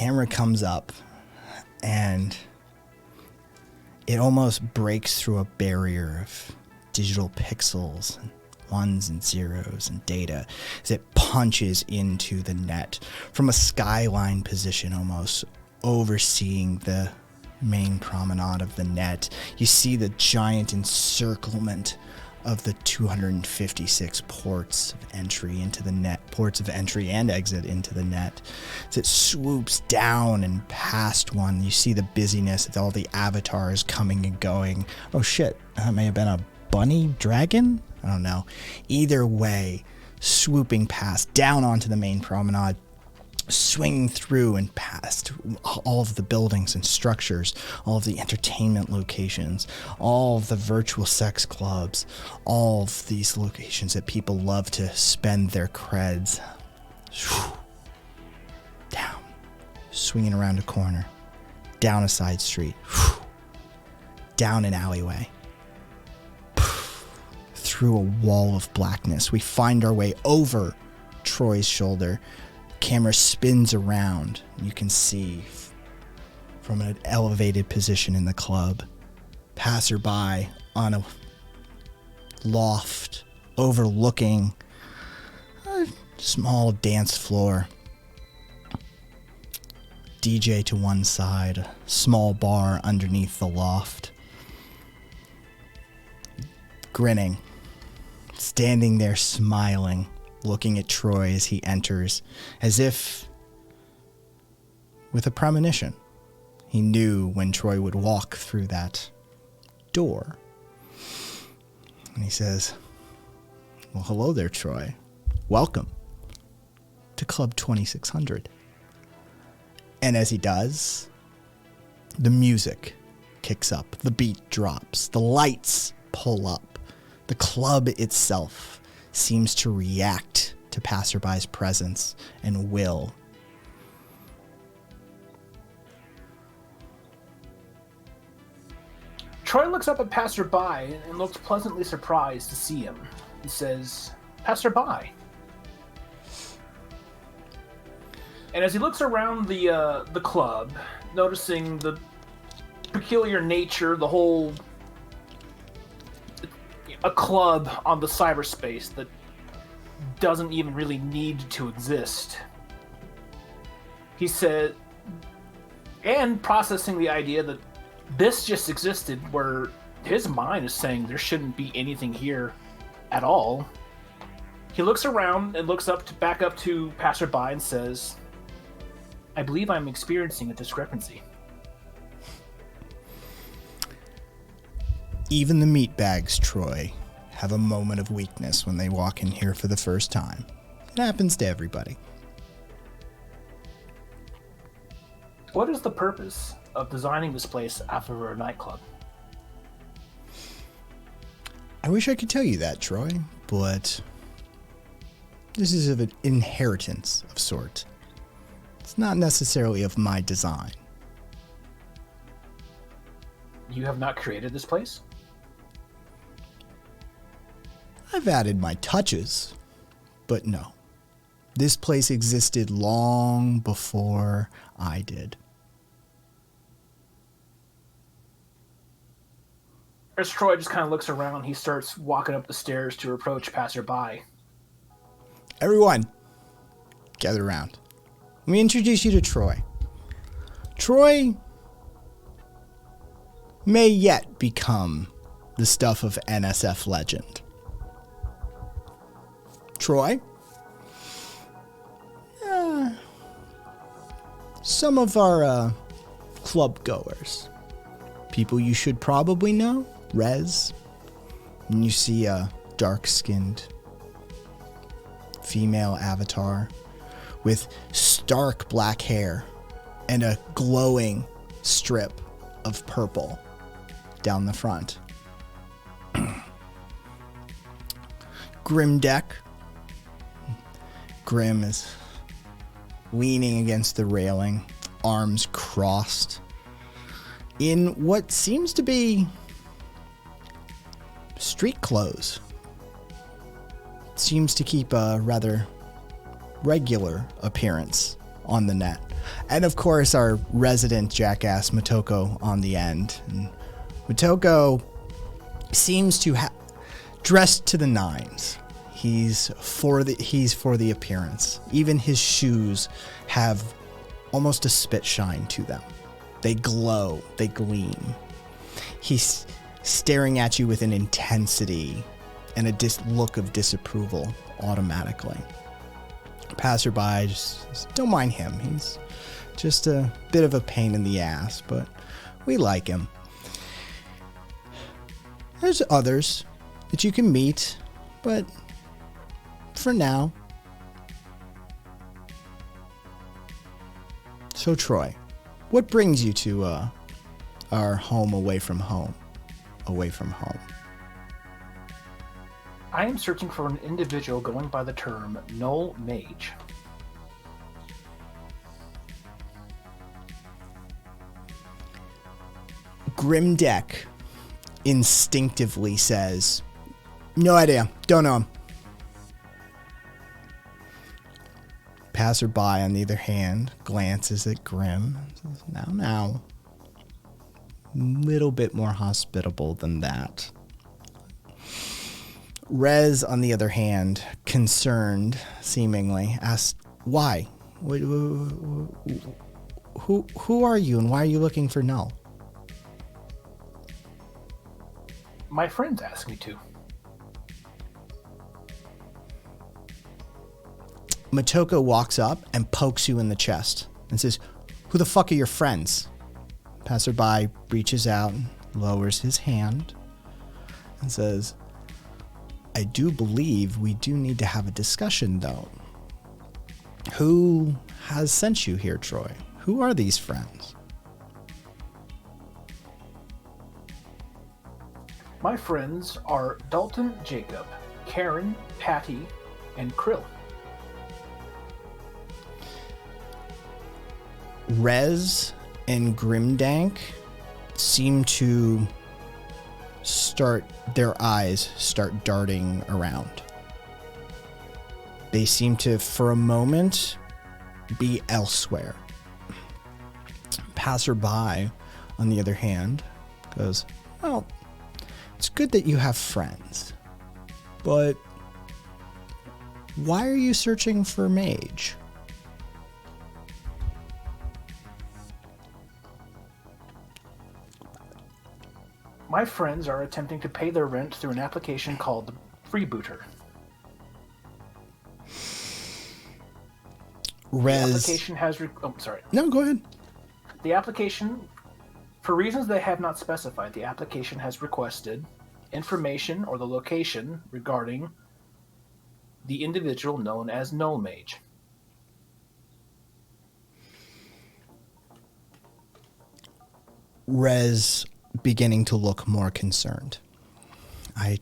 camera comes up and it almost breaks through a barrier of digital pixels and ones and zeros and data as it punches into the net from a skyline position, almost overseeing the main promenade of the net. You see the giant encirclement of the 256 ports of entry into the net, ports of entry and exit into the net. As it swoops down and past one, you see the busyness of all the avatars coming and going. Oh shit, that may have been a bunny dragon? I don't know. Either way, swooping past, down onto the main promenade, swinging through and past all of the buildings and structures, all of the entertainment locations, all of the virtual sex clubs, all of these locations that people love to spend their creds. Down, swinging around a corner, down a side street, down an alleyway, through a wall of blackness. We find our way over Troy's shoulder. Camera spins around. You can see from an elevated position in the club, passerby on a loft overlooking a small dance floor. DJ to one side, a small bar underneath the loft. Grinning, standing there smiling, looking at Troy as he enters, as if with a premonition. He knew when Troy would walk through that door. And he says, "Well, hello there, Troy. Welcome to Club 2600. And as he does, the music kicks up, the beat drops, the lights pull up. The club itself seems to react to passerby's presence and will. Troy looks up at passerby and looks pleasantly surprised to see him. He says, "Passerby." And as he looks around the club, noticing the peculiar nature, the whole a club on the cyberspace that doesn't even really need to exist. He said, and processing the idea that this just existed, where his mind is saying there shouldn't be anything here at all. He looks around and looks back up to passerby and says, "I believe I'm experiencing a discrepancy." Even the meatbags, Troy, have a moment of weakness when they walk in here for the first time. It happens to everybody. What is the purpose of designing this place after a nightclub? I wish I could tell you that, Troy, but this is of an inheritance of sort. It's not necessarily of my design. You have not created this place? I've added my touches, but no. This place existed long before I did. As Troy just kind of looks around, he starts walking up the stairs to approach passerby. Everyone, gather around. Let me introduce you to Troy. Troy may yet become the stuff of NSF legend. Troy? Some of our club goers. People you should probably know. Rez. And you see a dark-skinned female avatar with stark black hair and a glowing strip of purple down the front. Grim deck. Grim is leaning against the railing, arms crossed, in what seems to be street clothes. Seems to keep a rather regular appearance on the net. And of course, our resident jackass Motoko on the end. And Motoko seems to have dressed to the nines. He's for the appearance. Even his shoes have almost a spit shine to them. They glow, they gleam. He's staring at you with an intensity and a look of disapproval automatically. Passerby, just don't mind him. He's just a bit of a pain in the ass, but we like him. There's others that you can meet, but for now. So Troy, what brings you to our home away from home? Away from home. I am searching for an individual going by the term Null Mage. Grimdeck instinctively says, no idea, don't know him. Passerby, on the other hand, glances at Grim and says, now. Little bit more hospitable than that. Rez, on the other hand, concerned, seemingly, asks, why? Who are you and why are you looking for Null? My friends asked me to. Motoko walks up and pokes you in the chest and says, who the fuck are your friends? Passerby reaches out and lowers his hand and says, I do believe we do need to have a discussion, though. Who has sent you here, Troy? Who are these friends? My friends are Dalton, Jacob, Karen, Patty, and Krill. Rez and Grimdank seem to their eyes start darting around. They seem to, for a moment, be elsewhere. Passerby, on the other hand, goes, well, it's good that you have friends, but why are you searching for Mage? My friends are attempting to pay their rent through an application called Freebooter. Rez. The application has... No, go ahead. The application, for reasons they have not specified, the application has requested information or the location regarding the individual known as Null Mage. Rez beginning to look more concerned. I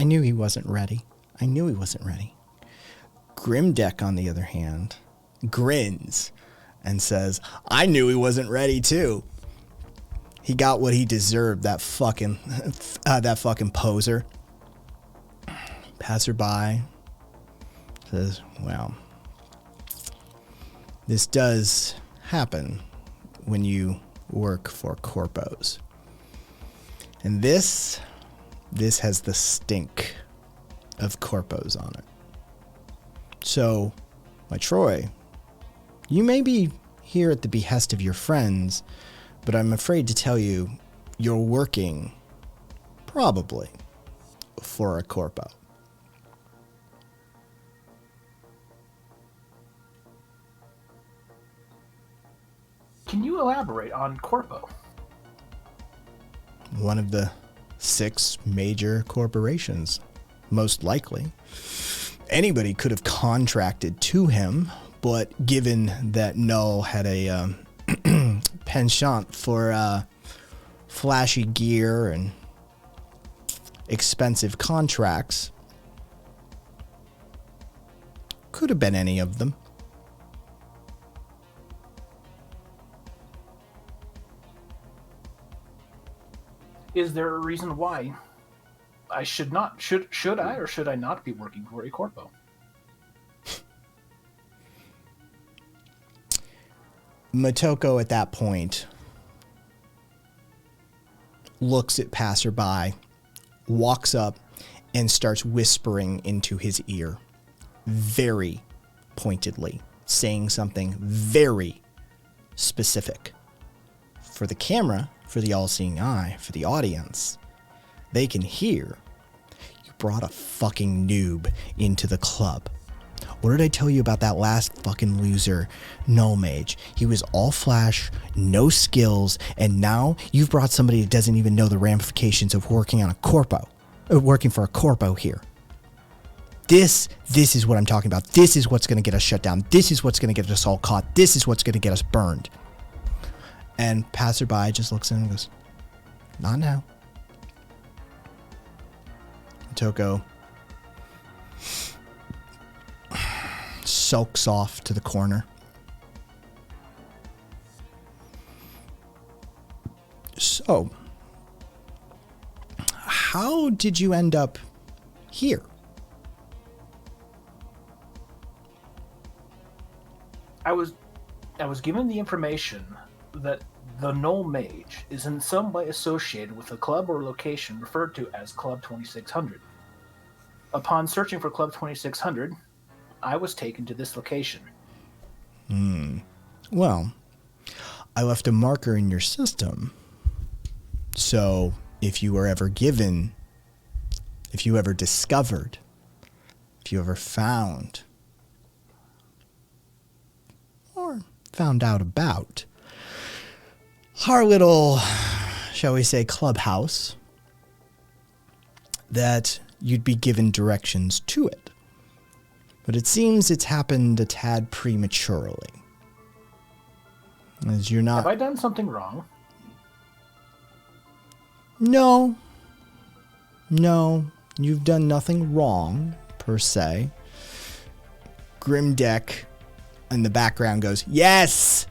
knew he wasn't ready. Grimdeck, on the other hand, grins and says, I knew he wasn't ready too. He got what he deserved, that fucking poser. Passerby says, well, this does happen when you work for corpos. And this has the stink of corpos on it. So, my Troy, you may be here at the behest of your friends, but I'm afraid to tell you, you're working, probably, for a corpo. Can you elaborate on corpo? One of the 6 major corporations, most likely. Anybody could have contracted to him, but given that Null had a penchant for flashy gear and expensive contracts, could have been any of them. Is there a reason why I should I or should I not be working for a corpo? Motoko at that point looks at passerby, walks up, and starts whispering into his ear very pointedly, saying something very specific. For the camera, for the all-seeing eye, for the audience, they can hear, you brought a fucking noob into the club. What did I tell you about that last fucking loser, Null Mage? He was all flash, no skills, and now you've brought somebody that doesn't even know the ramifications of working on a corpo, working for a corpo here. This is what I'm talking about. This is what's going to get us shut down. This is what's going to get us all caught. This is what's going to get us burned. And passerby just looks in and goes, not now. Toko sulks off to the corner. So, how did you end up here? I was given the information that the Null Mage is in some way associated with a club or location referred to as Club 2600. Upon searching for Club 2600, I was taken to this location. Well, I left a marker in your system. So if you were ever given, if you ever discovered, if you ever found, or found out about our little, shall we say, clubhouse, that you'd be given directions to it. But it seems it's happened a tad prematurely. As you're not... Have I done something wrong? No, you've done nothing wrong, per se. Grimdeck in the background goes, yes!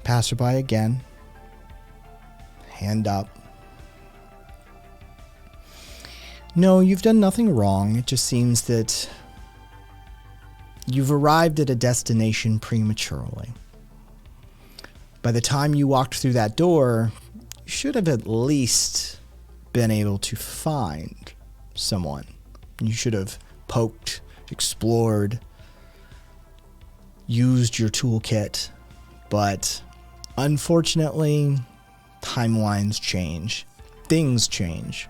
Passerby again. Hand up. No, you've done nothing wrong. It just seems that you've arrived at a destination prematurely. By the time you walked through that door, you should have at least been able to find someone. You should have poked, explored, used your toolkit, but unfortunately, timelines change. Things change.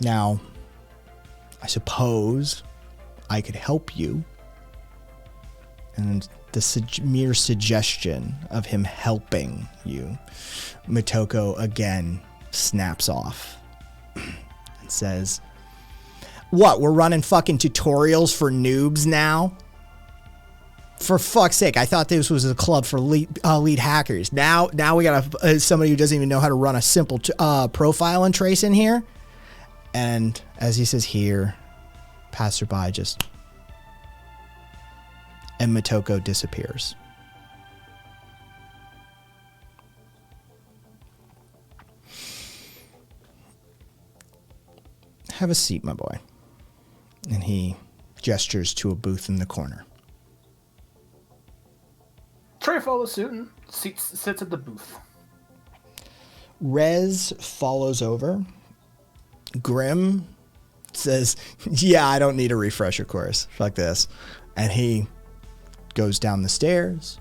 Now, I suppose I could help you. And the mere suggestion of him helping you, Motoko again snaps off and says, what, we're running fucking tutorials for noobs now? For fuck's sake, I thought this was a club for lead hackers. Now we got somebody who doesn't even know how to run a simple profile and trace in here. And as he says here, passerby just... and Motoko disappears. Have a seat, my boy. And he gestures to a booth in the corner. Trey follows suit and sits at the booth. Rez follows over. Grim says, yeah, I don't need a refresher course. Fuck this. And he goes down the stairs,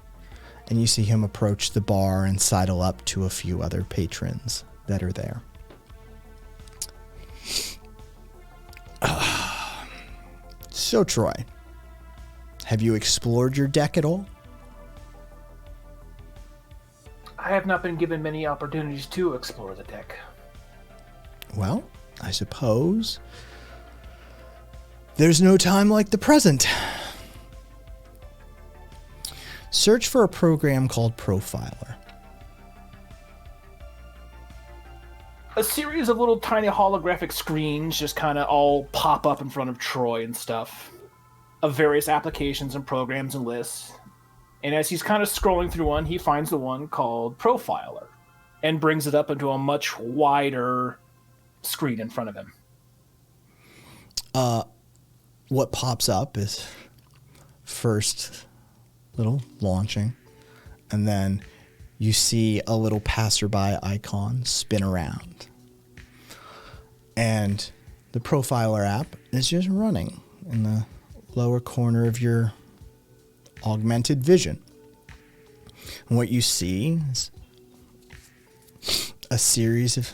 and you see him approach the bar and sidle up to a few other patrons that are there. So, Troy, have you explored your deck at all? I have not been given many opportunities to explore the deck. Well, I suppose there's no time like the present. Search for a program called Profiler. A series of little tiny holographic screens just kind of all pop up in front of Troy and stuff, of various applications and programs and lists. And as he's kind of scrolling through one, he finds the one called Profiler and brings it up into a much wider screen in front of him. what pops up is first little launching, and then you see a little passerby icon spin around. And the Profiler app is just running in the lower corner of your augmented vision. And what you see is a series of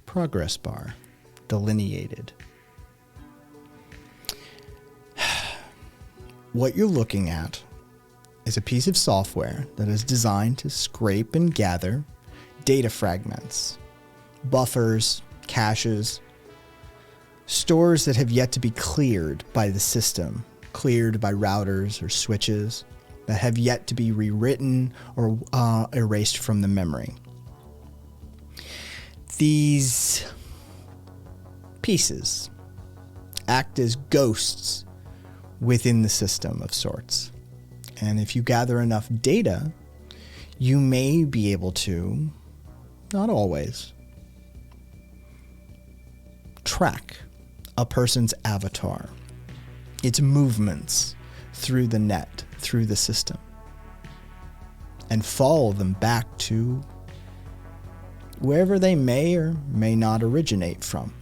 progress bar delineated. What you're looking at is a piece of software that is designed to scrape and gather data fragments, buffers, caches, stores that have yet to be cleared by the system, cleared by routers or switches, that have yet to be rewritten or erased from the memory. These pieces act as ghosts within the system of sorts. And if you gather enough data, you may be able to, not always, track a person's avatar, its movements through the net, through the system, and follow them back to wherever they may or may not originate from.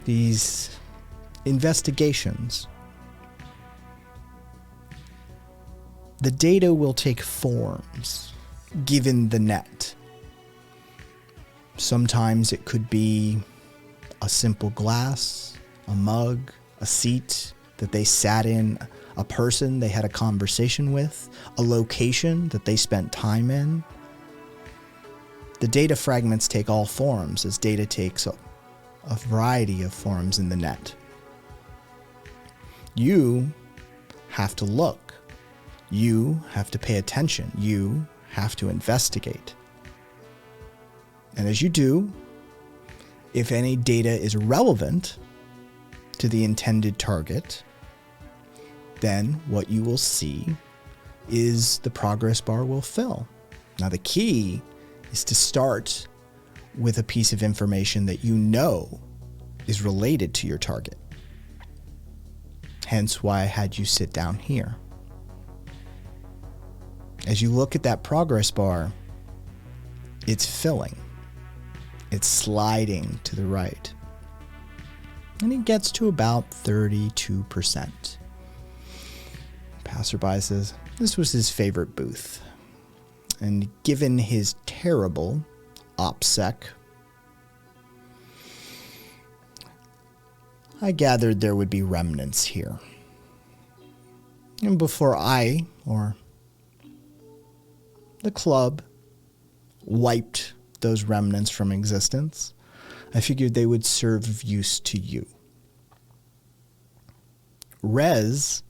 These investigations, the data will take forms given the net. Sometimes it could be a simple glass, a mug, a seat that they sat in, a person they had a conversation with, a location that they spent time in. The data fragments take all forms, as data takes a variety of forms in the net. You have to look. You have to pay attention. You have to investigate. And as you do, if any data is relevant to the intended target, then what you will see is the progress bar will fill. Now the key is to start with a piece of information that you know is related to your target. Hence why I had you sit down here. As you look at that progress bar, it's filling. It's sliding to the right. And it gets to about 32%. Passerby says this was his favorite booth. And given his terrible OPSEC, I gathered there would be remnants here. And before I, or the club, wiped those remnants from existence, I figured they would serve of use to you. Rez,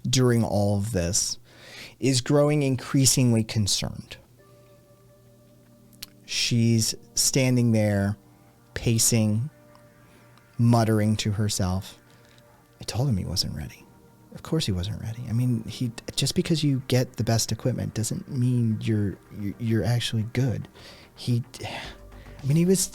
during all of this, is growing increasingly concerned. She's standing there, pacing, muttering to herself. I told him he wasn't ready. Of course he wasn't ready. I mean, just because you get the best equipment doesn't mean you're actually good. He was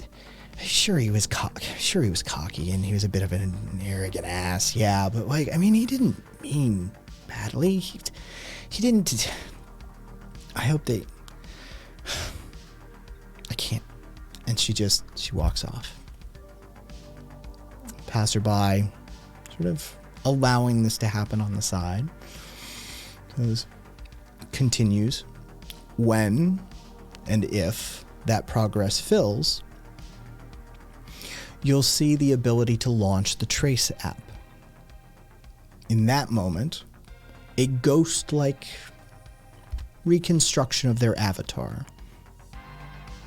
cocky, and he was a bit of an arrogant ass. Yeah, but he didn't mean badly. He didn't. I hope they. I can't. And she walks off. Passerby, sort of allowing this to happen on the side, continues. When and if that progress fills, you'll see the ability to launch the Trace app. In that moment, a ghost-like reconstruction of their avatar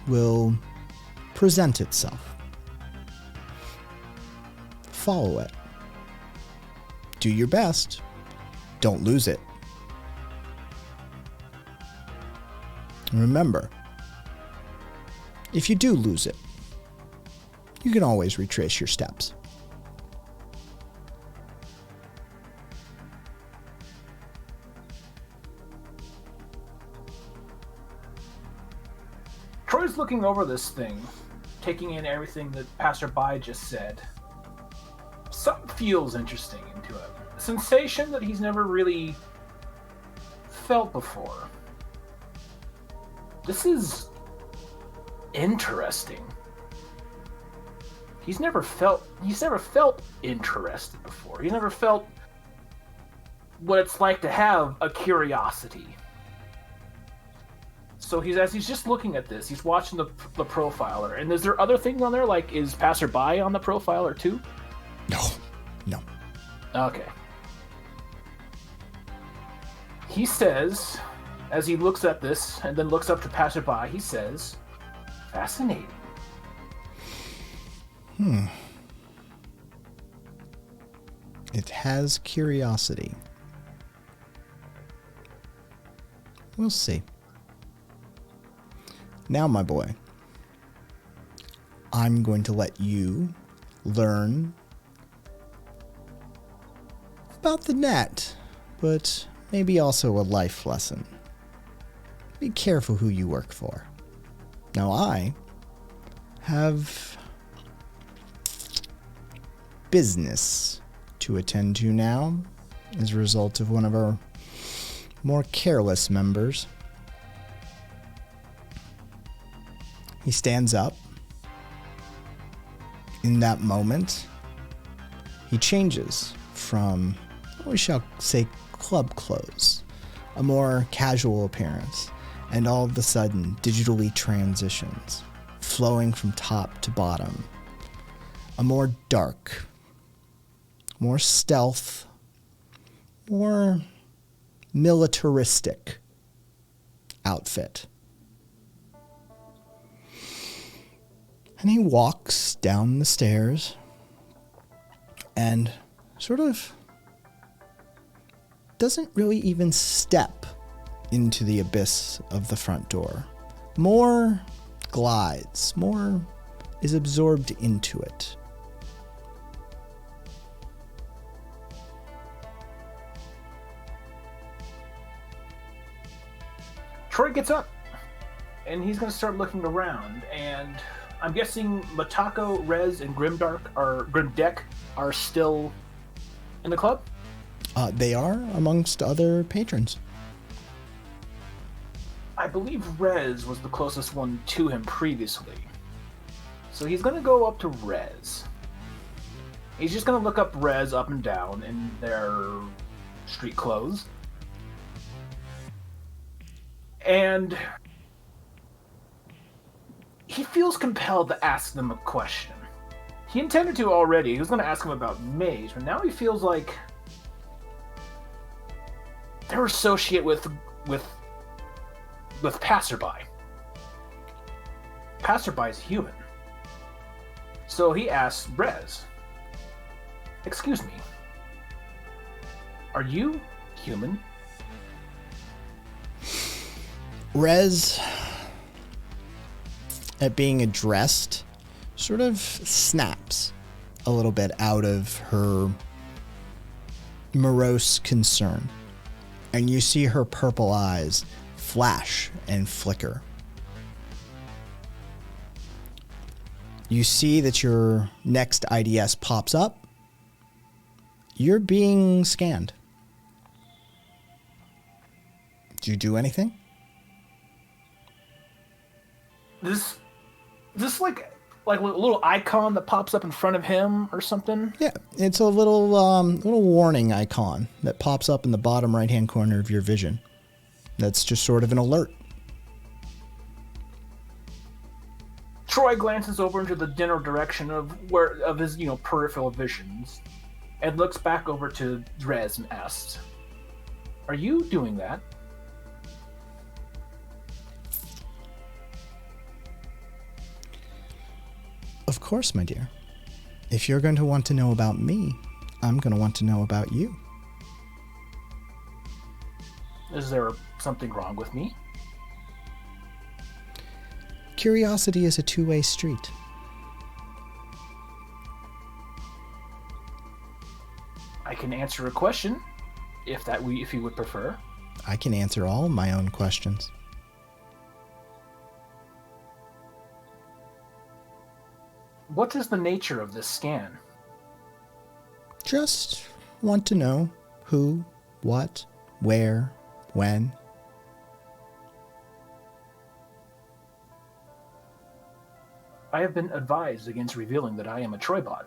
will present itself. Follow it. Do your best. Don't lose it. And remember, if you do lose it, you can always retrace your steps. Troy's looking over this thing, taking in everything that Passerby just said, something feels interesting into it. A sensation that he's never really felt before. This is interesting. He's never felt interested before. He's never felt what it's like to have a curiosity. So as he's just looking at this, he's watching the profiler. And is there other things on there? Like, is Passerby on the profiler too? No. Okay. He says, as he looks at this and then looks up to Passerby, he says, fascinating. It has curiosity. We'll see. Now, my boy, I'm going to let you learn about the net, but maybe also a life lesson. Be careful who you work for. Now, I have business to attend to now as a result of one of our more careless members. He stands up. In that moment, he changes from, we shall say, club clothes, a more casual appearance, and all of a sudden digitally transitions, flowing from top to bottom. A more dark, more stealth, more militaristic outfit. And he walks down the stairs and sort of doesn't really even step into the abyss of the front door. More glides, more is absorbed into it. Troy gets up, and he's going to start looking around, and I'm guessing Matako, Rez, and Grimdeck are still in the club? They are amongst other patrons. I believe Rez was the closest one to him previously. So he's going to go up to Rez. He's just going to look up Rez up and down in their street clothes. And he feels compelled to ask them a question. He intended to already. He was going to ask him about Mage, but now he feels like they're associated with Passerby. Passerby is human. So he asks Rez, "Excuse me, are you human?" Rez, at being addressed, sort of snaps a little bit out of her morose concern. And you see her purple eyes flash and flicker. You see that your next IDS pops up. You're being scanned. Do you do anything? This like a little icon that pops up in front of him or something? Yeah, it's a little warning icon that pops up in the bottom right-hand corner of your vision. That's just sort of an alert. Troy glances over into the general direction of his peripheral visions, and looks back over to Rez and asks, "Are you doing that?" Of course, my dear. If you're going to want to know about me, I'm going to want to know about you. Is there something wrong with me? Curiosity is a two-way street. I can answer a question, if you would prefer. I can answer all my own questions. What is the nature of this scan? Just want to know who, what, where, when. I have been advised against revealing that I am a Troybot.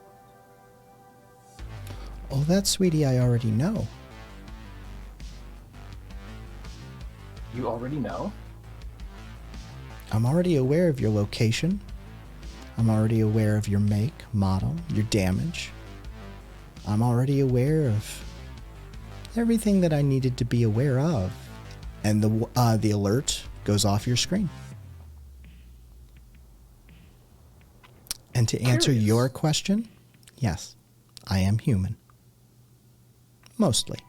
Oh, that, sweetie, I already know. You already know? I'm already aware of your location. I'm already aware of your make, model, your damage. I'm already aware of everything that I needed to be aware of. And the alert goes off your screen. And to answer Curious. your question, yes, I am human. Mostly.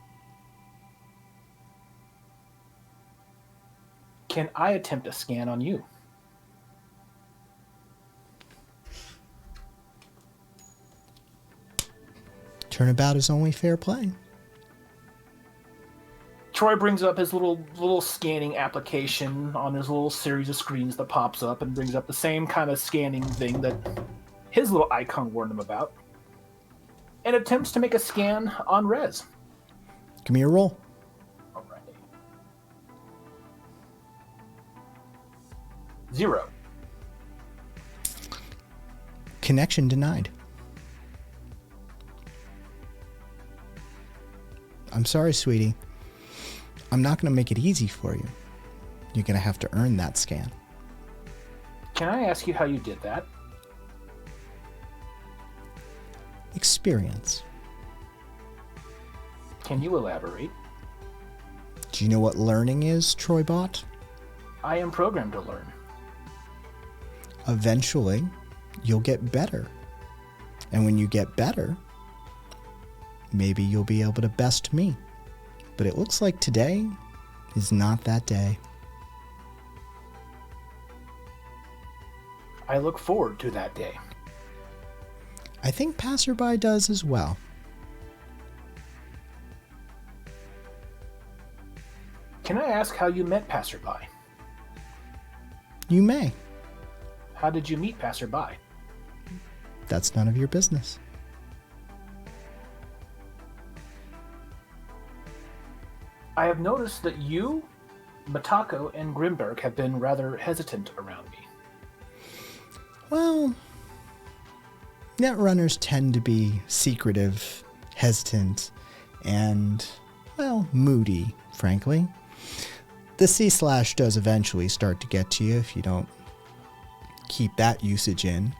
Can I attempt a scan on you? Turnabout is only fair play. Troy brings up his little scanning application on his little series of screens that pops up and brings up the same kind of scanning thing that his little icon warned him about, and attempts to make a scan on Rez. Give me a roll. Alright. 0. Connection denied. I'm sorry, sweetie. I'm not going to make it easy for you. You're going to have to earn that scan. Can I ask you how you did that? Experience. Can you elaborate? Do you know what learning is, Troybot? I am programmed to learn. Eventually, you'll get better. And when you get better, maybe you'll be able to best me. But it looks like today is not that day. I look forward to that day. I think Passerby does as well. Can I ask how you met Passerby? You may. How did you meet Passerby? That's none of your business. I have noticed that you, Matako, and Grimberg have been rather hesitant around me. Well, netrunners tend to be secretive, hesitant, and, well, moody, frankly. The C/ does eventually start to get to you if you don't keep that usage in,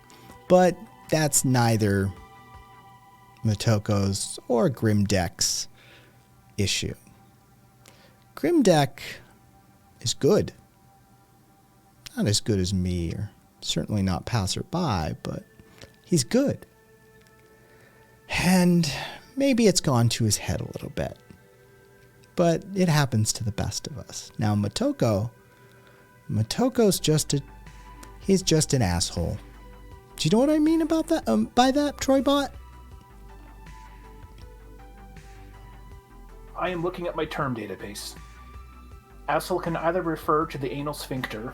but that's neither Motoko's or Grimdeck's issue. Grimdeck is good. Not as good as me, or certainly not Passerby, but he's good. And maybe it's gone to his head a little bit. But it happens to the best of us. Now Motoko's he's just an asshole. Do you know what I mean about that? By that, Troybot? I am looking at my term database. Asshole can either refer to the anal sphincter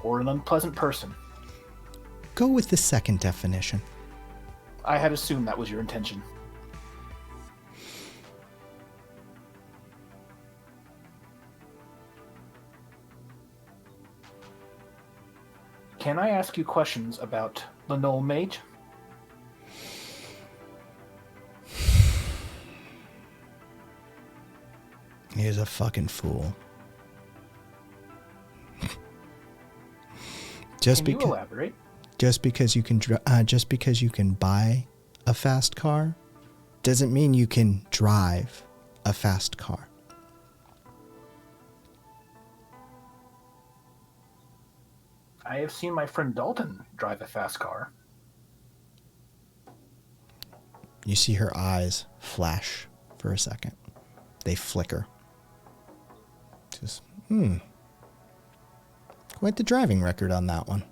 or an unpleasant person. Go with the second definition. I had assumed that was your intention. Can I ask you questions about the Null Mage? He's a fucking fool. Can you elaborate? Just because you can buy a fast car doesn't mean you can drive a fast car. I have seen my friend Dalton drive a fast car. You see her eyes flash for a second. They flicker. Just, quite the driving record on that one.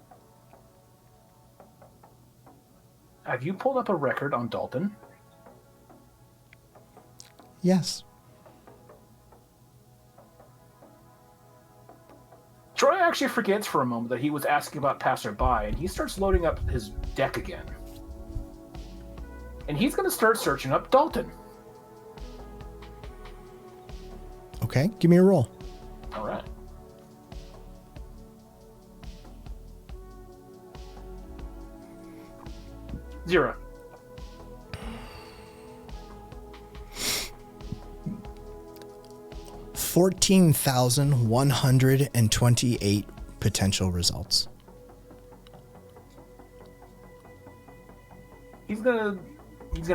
Have you pulled up a record on Dalton? Yes. Troy actually forgets for a moment that he was asking about passerby, and he starts loading up his deck again. And he's going to start searching up Dalton. Okay, give me a roll. All right. Zero. $14,128 potential results. He's gonna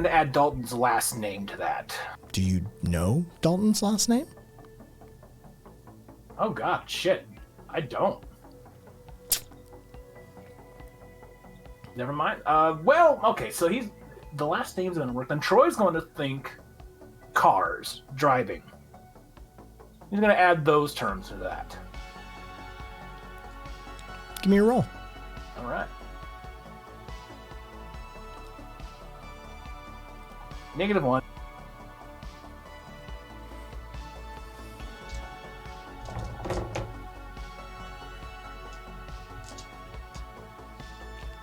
add Dalton's last name to that. Do you know Dalton's last name? Oh god, shit. I don't. Never mind. Well, okay, so the last name's gonna work. Then Troy's going to think cars, driving. He's gonna add those terms to that. Give me a roll. All right. -1.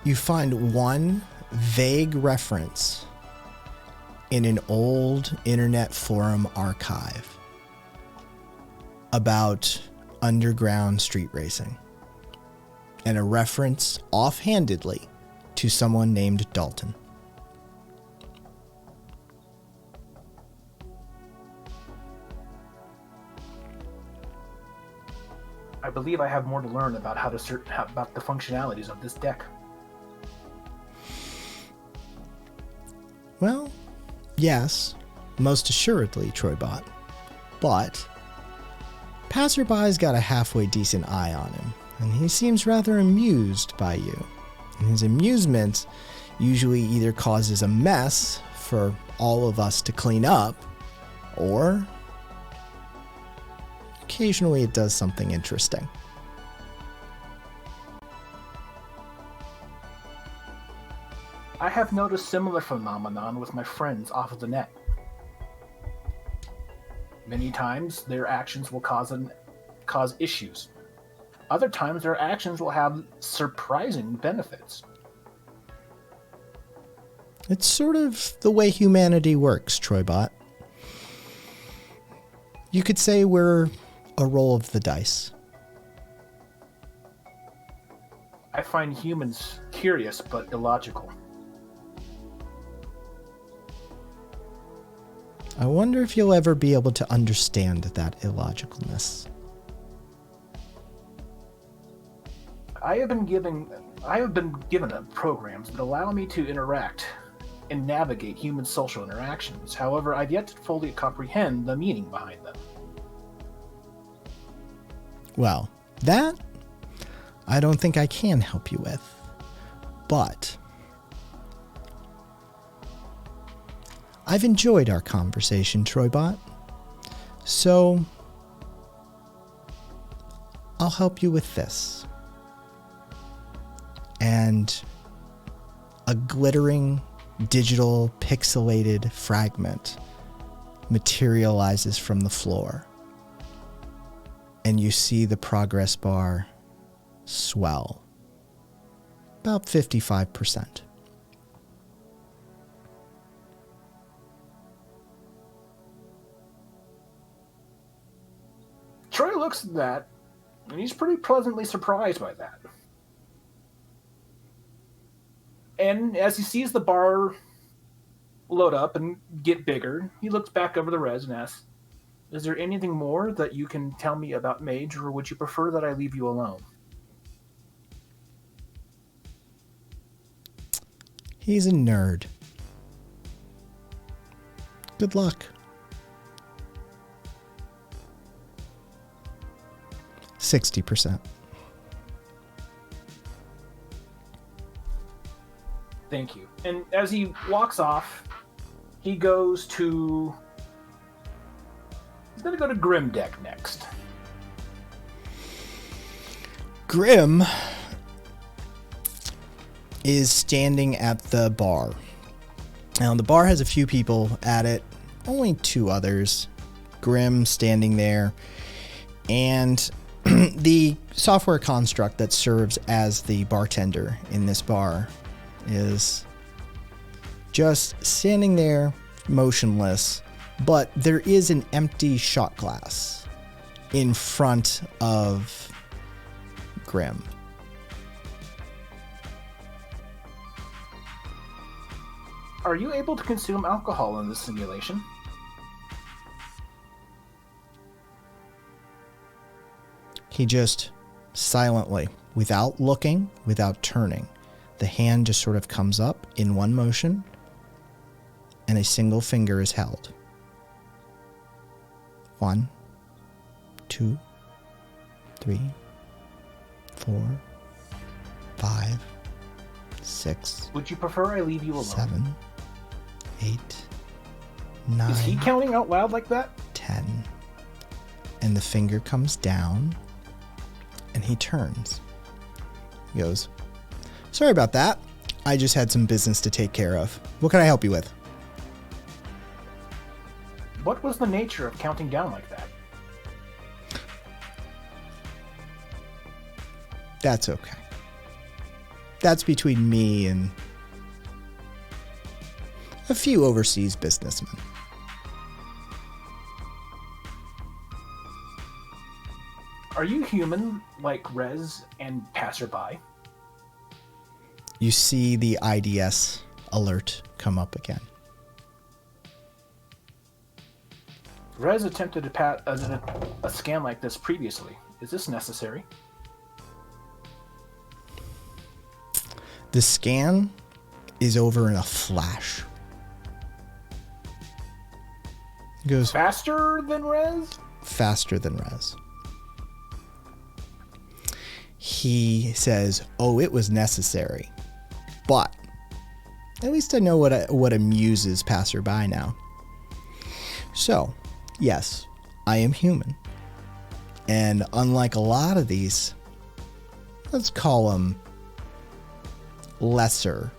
You find one vague reference in an old internet forum archive about underground street racing, and a reference offhandedly to someone named Dalton. I believe I have more to learn about about the functionalities of this deck. Well, yes, most assuredly, Troybot. But Passerby's got a halfway decent eye on him, and he seems rather amused by you. And his amusement usually either causes a mess for all of us to clean up, or occasionally it does something interesting. I have noticed similar phenomenon with my friends off of the net. Many times their actions will cause issues. Other times their actions will have surprising benefits. It's sort of the way humanity works, Troybot. You could say we're a roll of the dice. I find humans curious but illogical. I wonder if you'll ever be able to understand that illogicalness. I have been given programs that allow me to interact and navigate human social interactions. However, I've yet to fully comprehend the meaning behind them. Well, that I don't think I can help you with. But I've enjoyed our conversation, Troybot. So I'll help you with this. And a glittering digital pixelated fragment materializes from the floor. And you see the progress bar swell about 55%. Troy looks at that, and he's pretty pleasantly surprised by that. And as he sees the bar load up and get bigger, he looks back over the res and asks, "Is there anything more that you can tell me about Mage, or would you prefer that I leave you alone?" He's a nerd. Good luck. 60%. Thank you. And as he walks off, he goes to... He's going to go to Grim Deck next. Grim is standing at the bar. Now, the bar has a few people at it, only 2 others. Grim standing there, and The software construct that serves as the bartender in this bar is just standing there motionless, but there is an empty shot glass in front of Grim. Are you able to consume alcohol in this simulation? He just silently, without looking, without turning, the hand just sort of comes up in one motion, and a single finger is held. 1, 2, 3, 4, 5, 6. Would you prefer I leave you alone? 7, 8, 9. Is he counting out loud like that? 10. And the finger comes down, and he turns. He goes, "Sorry about that. I just had some business to take care of. What can I help you with?" What was the nature of counting down like that? That's okay. That's between me and a few overseas businessmen. Are you human like Rez and Passerby? You see the IDS alert come up again. Rez attempted a scan like this previously. Is this necessary? The scan is over in a flash. It goes Faster than Rez? faster than Rez. He says, "Oh, it was necessary. But at least I know what amuses passerby now. So, yes, I am human. And unlike a lot of these, let's call them lesser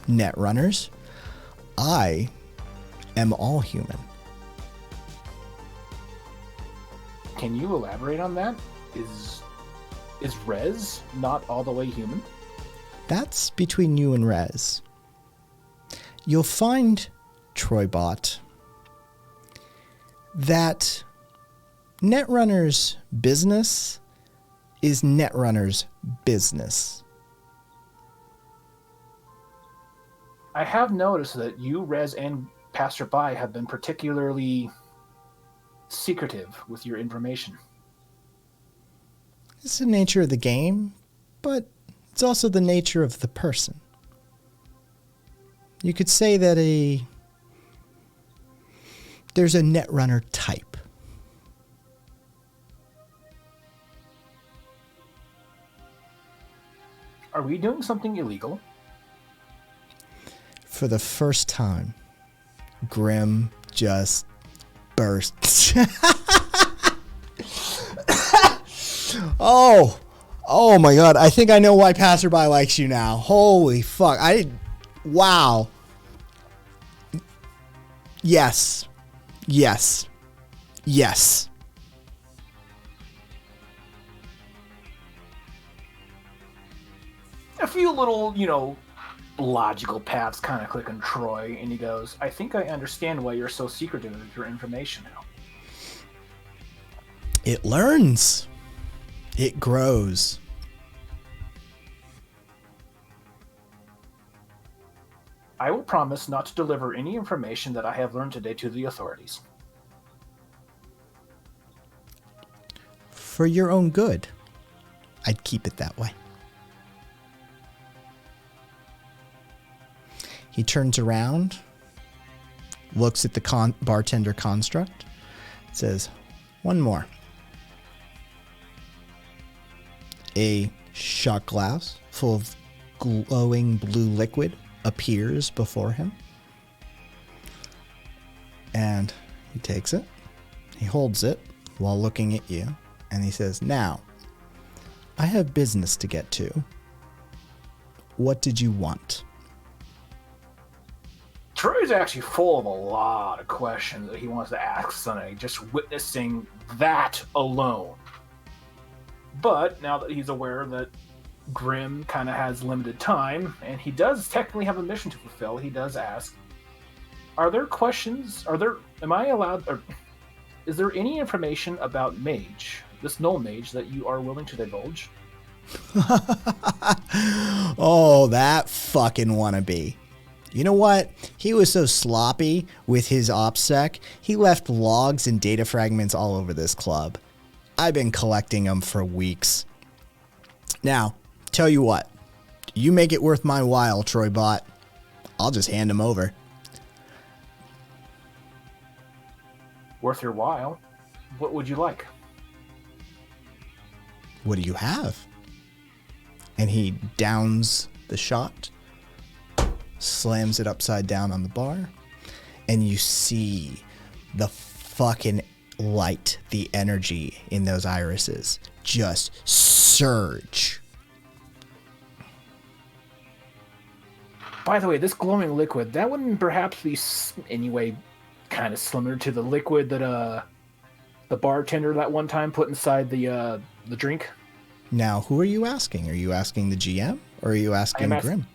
net runners, I am all human." Can you elaborate on that? Is Rez not all the way human? That's between you and Rez. You'll find, Troybot, that Netrunner's business is Netrunner's business. I have noticed that you, Rez, and Passerby have been particularly secretive with your information. It's the nature of the game, but it's also the nature of the person. You could say that there's a Netrunner type. Are we doing something illegal? For the first time, Grim just bursts. Oh my God. I think I know why Passerby likes you now. Holy fuck. Wow. Yes. Yes. Yes. A few little, logical paths kind of click on Troy, and he goes, "I think I understand why you're so secretive with your information now." It learns. It grows. I will promise not to deliver any information that I have learned today to the authorities. For your own good, I'd keep it that way. He turns around, looks at the bartender construct, says, "One more." A shot glass full of glowing blue liquid appears before him. And he takes it. He holds it while looking at you. And he says, "Now, I have business to get to. What did you want?" Troy's actually full of a lot of questions that he wants to ask Sonny, just witnessing that alone. But now that he's aware that Grimm kind of has limited time, and he does technically have a mission to fulfill, he does ask, are there questions? Am I allowed, or is there any information about Mage, this Null Mage, that you are willing to divulge? Oh, that fucking wannabe. You know what? He was so sloppy with his OPSEC, he left logs and data fragments all over this club. I've been collecting them for weeks. Now, tell you what. You make it worth my while, Troybot. I'll just hand them over. Worth your while? What would you like? What do you have? And he downs the shot, slams it upside down on the bar, and you see the fucking light, the energy in those irises just surge. By the way, this glowing liquid, that wouldn't perhaps be anyway kind of similar to the liquid that the bartender that one time put inside the drink? Now, who are you asking? Are you asking the GM or are you asking Grimm?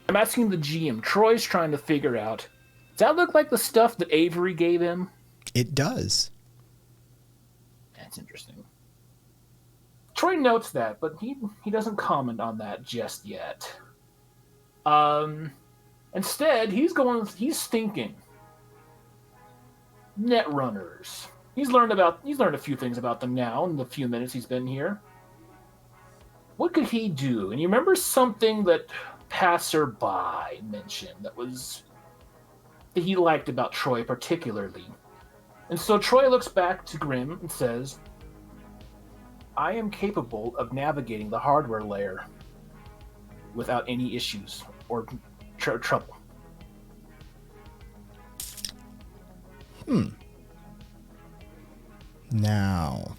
I'm asking the GM. Troy's trying to figure out, does that look like the stuff that Avery gave him? It does. That's interesting. Troy notes that, but he doesn't comment on that just yet. Instead, he's thinking. Netrunners. He's learned a few things about them now in the few minutes he's been here. What could he do? And you remember something that Passerby mentioned that he liked about Troy particularly. And so Troy looks back to Grimm and says, I am capable of navigating the hardware layer without any issues or trouble. Now,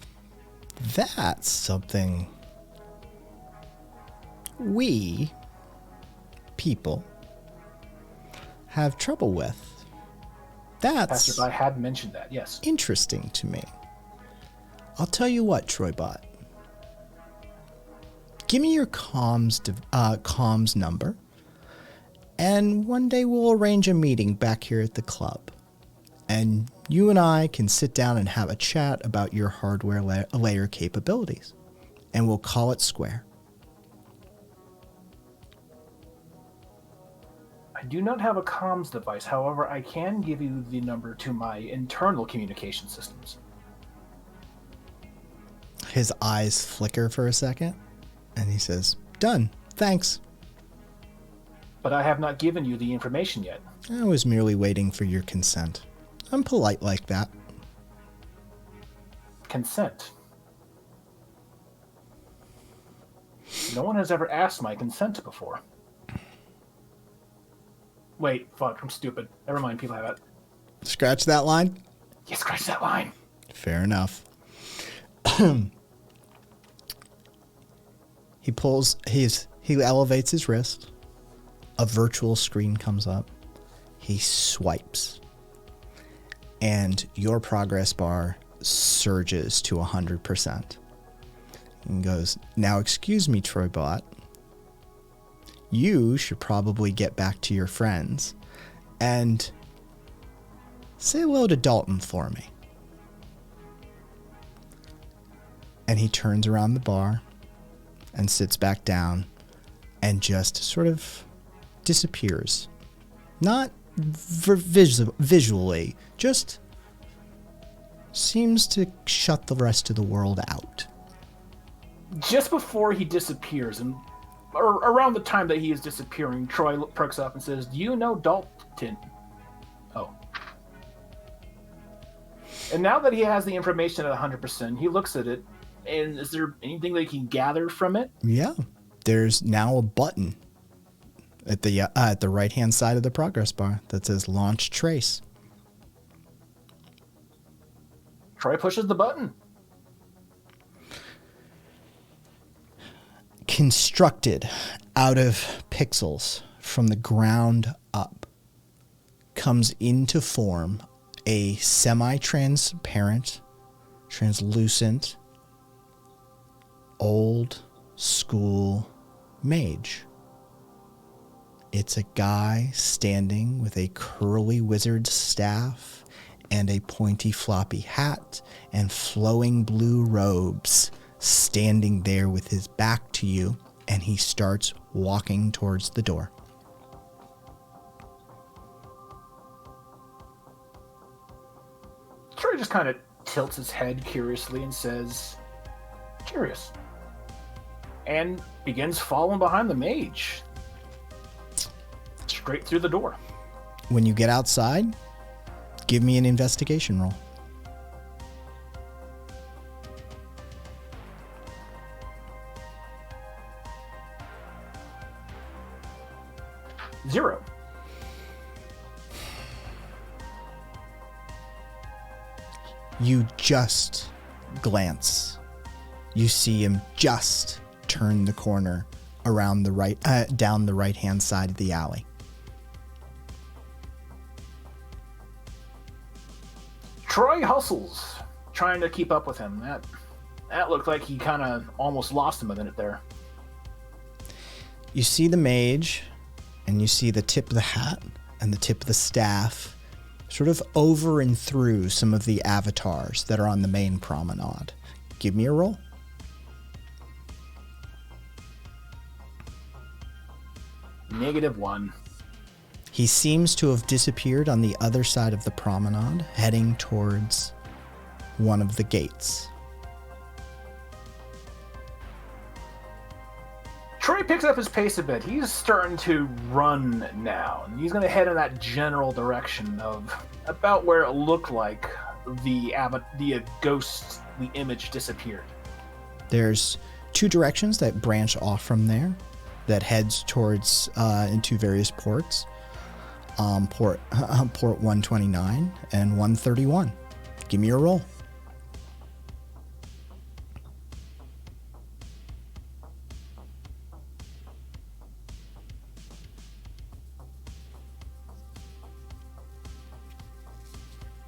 that's something we people have trouble with. That's Passerby had mentioned that, yes. Interesting to me. I'll tell you what, Troybot. Give me your comms number, and one day we'll arrange a meeting back here at the club. And you and I can sit down and have a chat about your hardware layer capabilities. And we'll call it square. I do not have a comms device. However, I can give you the number to my internal communication systems. His eyes flicker for a second, and he says, done, thanks. But I have not given you the information yet. I was merely waiting for your consent. I'm polite like that. Consent? No one has ever asked my consent before. Wait, fuck, I'm stupid. Never mind, people have it. Scratch that line? Yeah, scratch that line. Fair enough. He elevates his wrist. A virtual screen comes up. He swipes. And your progress bar surges to 100%. And goes, now excuse me, Troybot. You should probably get back to your friends and say hello to Dalton for me. And he turns around the bar and sits back down and just sort of disappears. Not visually, just seems to shut the rest of the world out. Just before he disappears, or around the time that he is disappearing, Troy perks up and says, do you know Dalton? Oh. And now that he has the information at 100%, he looks at it, and is there anything that he can gather from it? Yeah. There's now a button at the right-hand side of the progress bar that says Launch Trace. Troy pushes the button. Constructed out of pixels from the ground up comes into form a semi-transparent, translucent old school mage. It's a guy standing with a curly wizard's staff and a pointy floppy hat and flowing blue robes, standing there with his back to you, and he starts walking towards the door. Troy just kind of tilts his head curiously and says, "Curious," and begins following behind the mage straight through the door. When you get outside, give me an investigation roll. Zero. You just glance. You see him just turn the corner around the right, down the right-hand side of the alley. Troy hustles, trying to keep up with him. That looked like he kind of almost lost him a minute there. You see the mage, and you see the tip of the hat and the tip of the staff sort of over and through some of the avatars that are on the main promenade. Give me a roll. -1. He seems to have disappeared on the other side of the promenade, heading towards one of the gates. Troy picks up his pace a bit. He's starting to run now, and he's going to head in that general direction of about where it looked like the ghostly image disappeared. There's two directions that branch off from there that heads towards into various ports. Port 129 and 131. Give me a roll.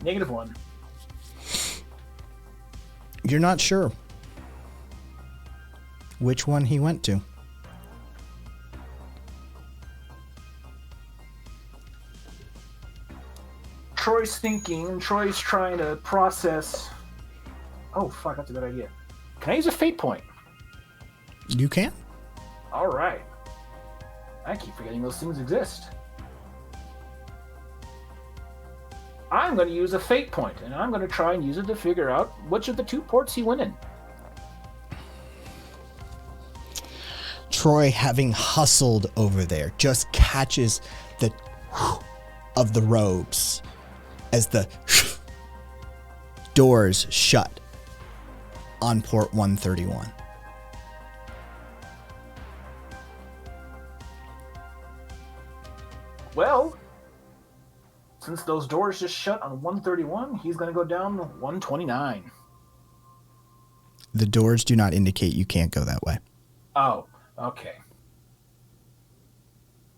-1. You're not sure which one he went to. Troy's thinking, Troy's trying to process. Oh, fuck, that's a good idea. Can I use a fate point? You can. All right. I keep forgetting those things exist. I'm going to use a fate point, and I'm going to try and use it to figure out which of the two ports he went in. Troy, having hustled over there, just catches the of the robes as the doors shut on port 131. Well, since those doors just shut on 131, he's going to go down to 129. The doors do not indicate you can't go that way. Oh, okay.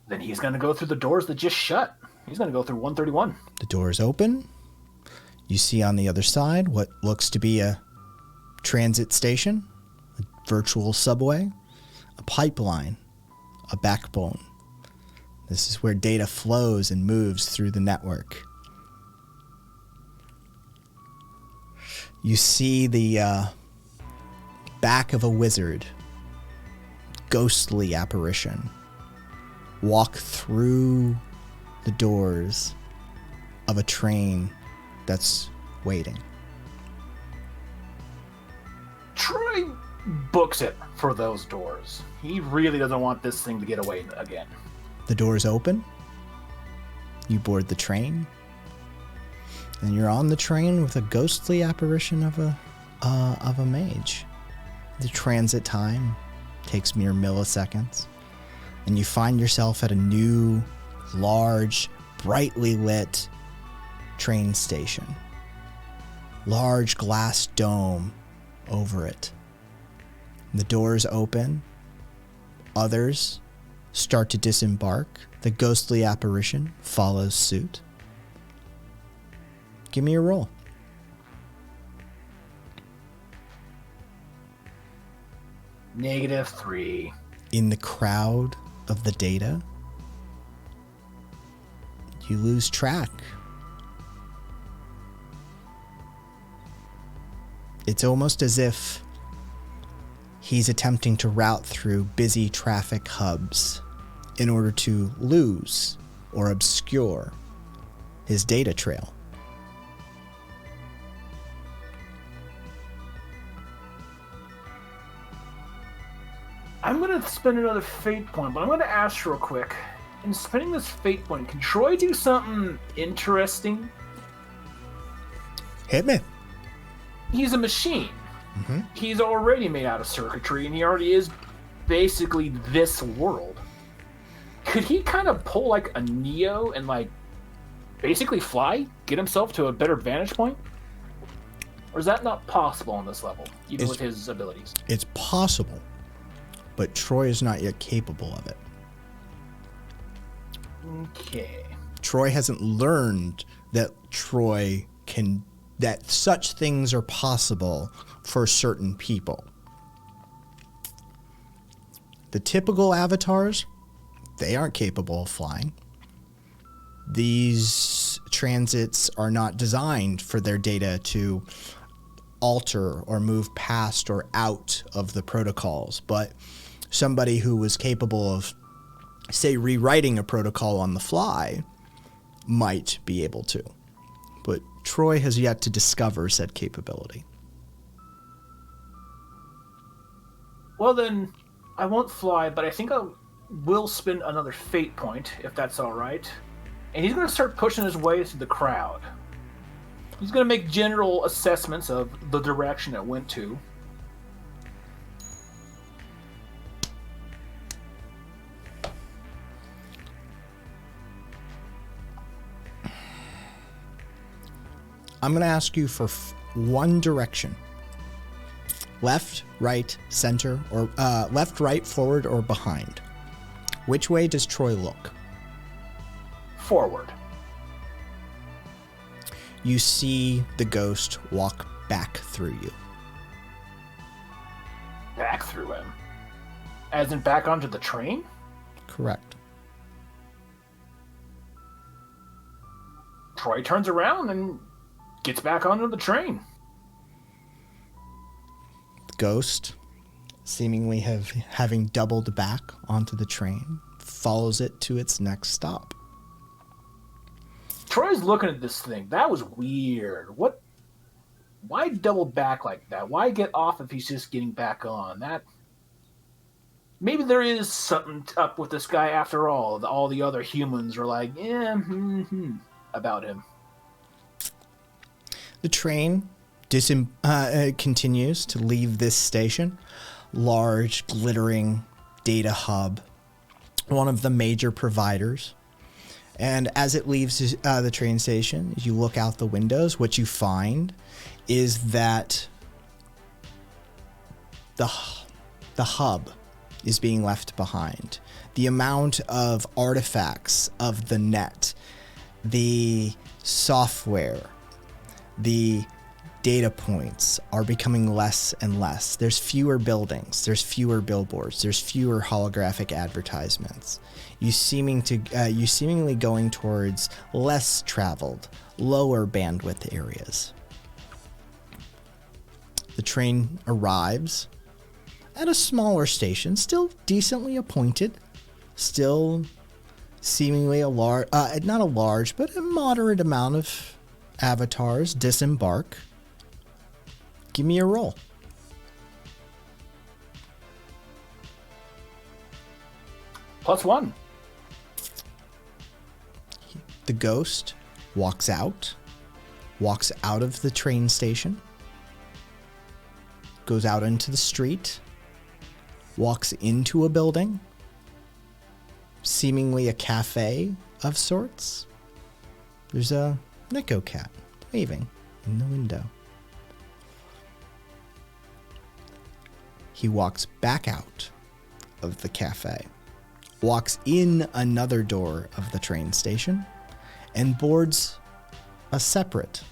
Then he's going to go through the doors that just shut. He's going to go through 131. The doors open. You see on the other side what looks to be a transit station, a virtual subway, a pipeline, a backbone. This is where data flows and moves through the network. You see the back of a wizard, ghostly apparition, walk through the doors of a train that's waiting. Troy books it for those doors. He really doesn't want this thing to get away again. The doors open. You board the train. And you're on the train with a ghostly apparition of a mage. The transit time takes mere milliseconds. And you find yourself at a new, large, brightly lit train station. Large glass dome over it. The doors open. Others start to disembark. The ghostly apparition follows suit. Give me a roll. -3. In the crowd of the data, you lose track. It's almost as if he's attempting to route through busy traffic hubs in order to lose or obscure his data trail. I'm going to spend another fate point, but I'm going to ask real quick. In spending this fate point, can Troy do something interesting? Hit me. He's a machine. Mm-hmm. He's already made out of circuitry, and he already is basically this world. Could he kind of pull like a Neo and like basically fly, get himself to a better vantage point? Or is that not possible on this level, even with his abilities? It's possible, but Troy is not yet capable of it. Okay. Troy hasn't learned that that such things are possible for certain people. The typical avatars, they aren't capable of flying. These transits are not designed for their data to alter or move past or out of the protocols, but somebody who was capable of, say, rewriting a protocol on the fly might be able to. But Troy has yet to discover said capability. Well then, I won't fly, but I think I will spend another fate point, if that's alright. And he's going to start pushing his way through the crowd. He's going to make general assessments of the direction it went to. I'm going to ask you for one direction. Left, right, center, or left, right, forward, or behind. Which way does Troy look? Forward. You see the ghost walk back through you. Back through him? As in back onto the train? Correct. Troy turns around and gets back onto the train. The ghost, seemingly having doubled back onto the train, follows it to its next stop. Troy's looking at this thing. That was weird. What? Why double back like that? Why get off if he's just getting back on? Maybe there is something up with this guy after all. All the other humans are like, about him. The train continues to leave this station. Large, glittering data hub, one of the major providers. And as it leaves the train station, you look out the windows, what you find is that the hub is being left behind. The amount of artifacts of the net, the software, the data points are becoming less and less. There's fewer buildings, there's fewer billboards, there's fewer holographic advertisements. You seemingly going towards less traveled, lower bandwidth areas. The train arrives at a smaller station, still decently appointed, still seemingly not a large, but a moderate amount of avatars disembark. Give me a roll. +1. The ghost walks out of the train station, goes out into the street, walks into a building, seemingly a cafe of sorts. There's a Neko cat waving in the window. He walks back out of the cafe, walks in another door of the train station, and boards a separate,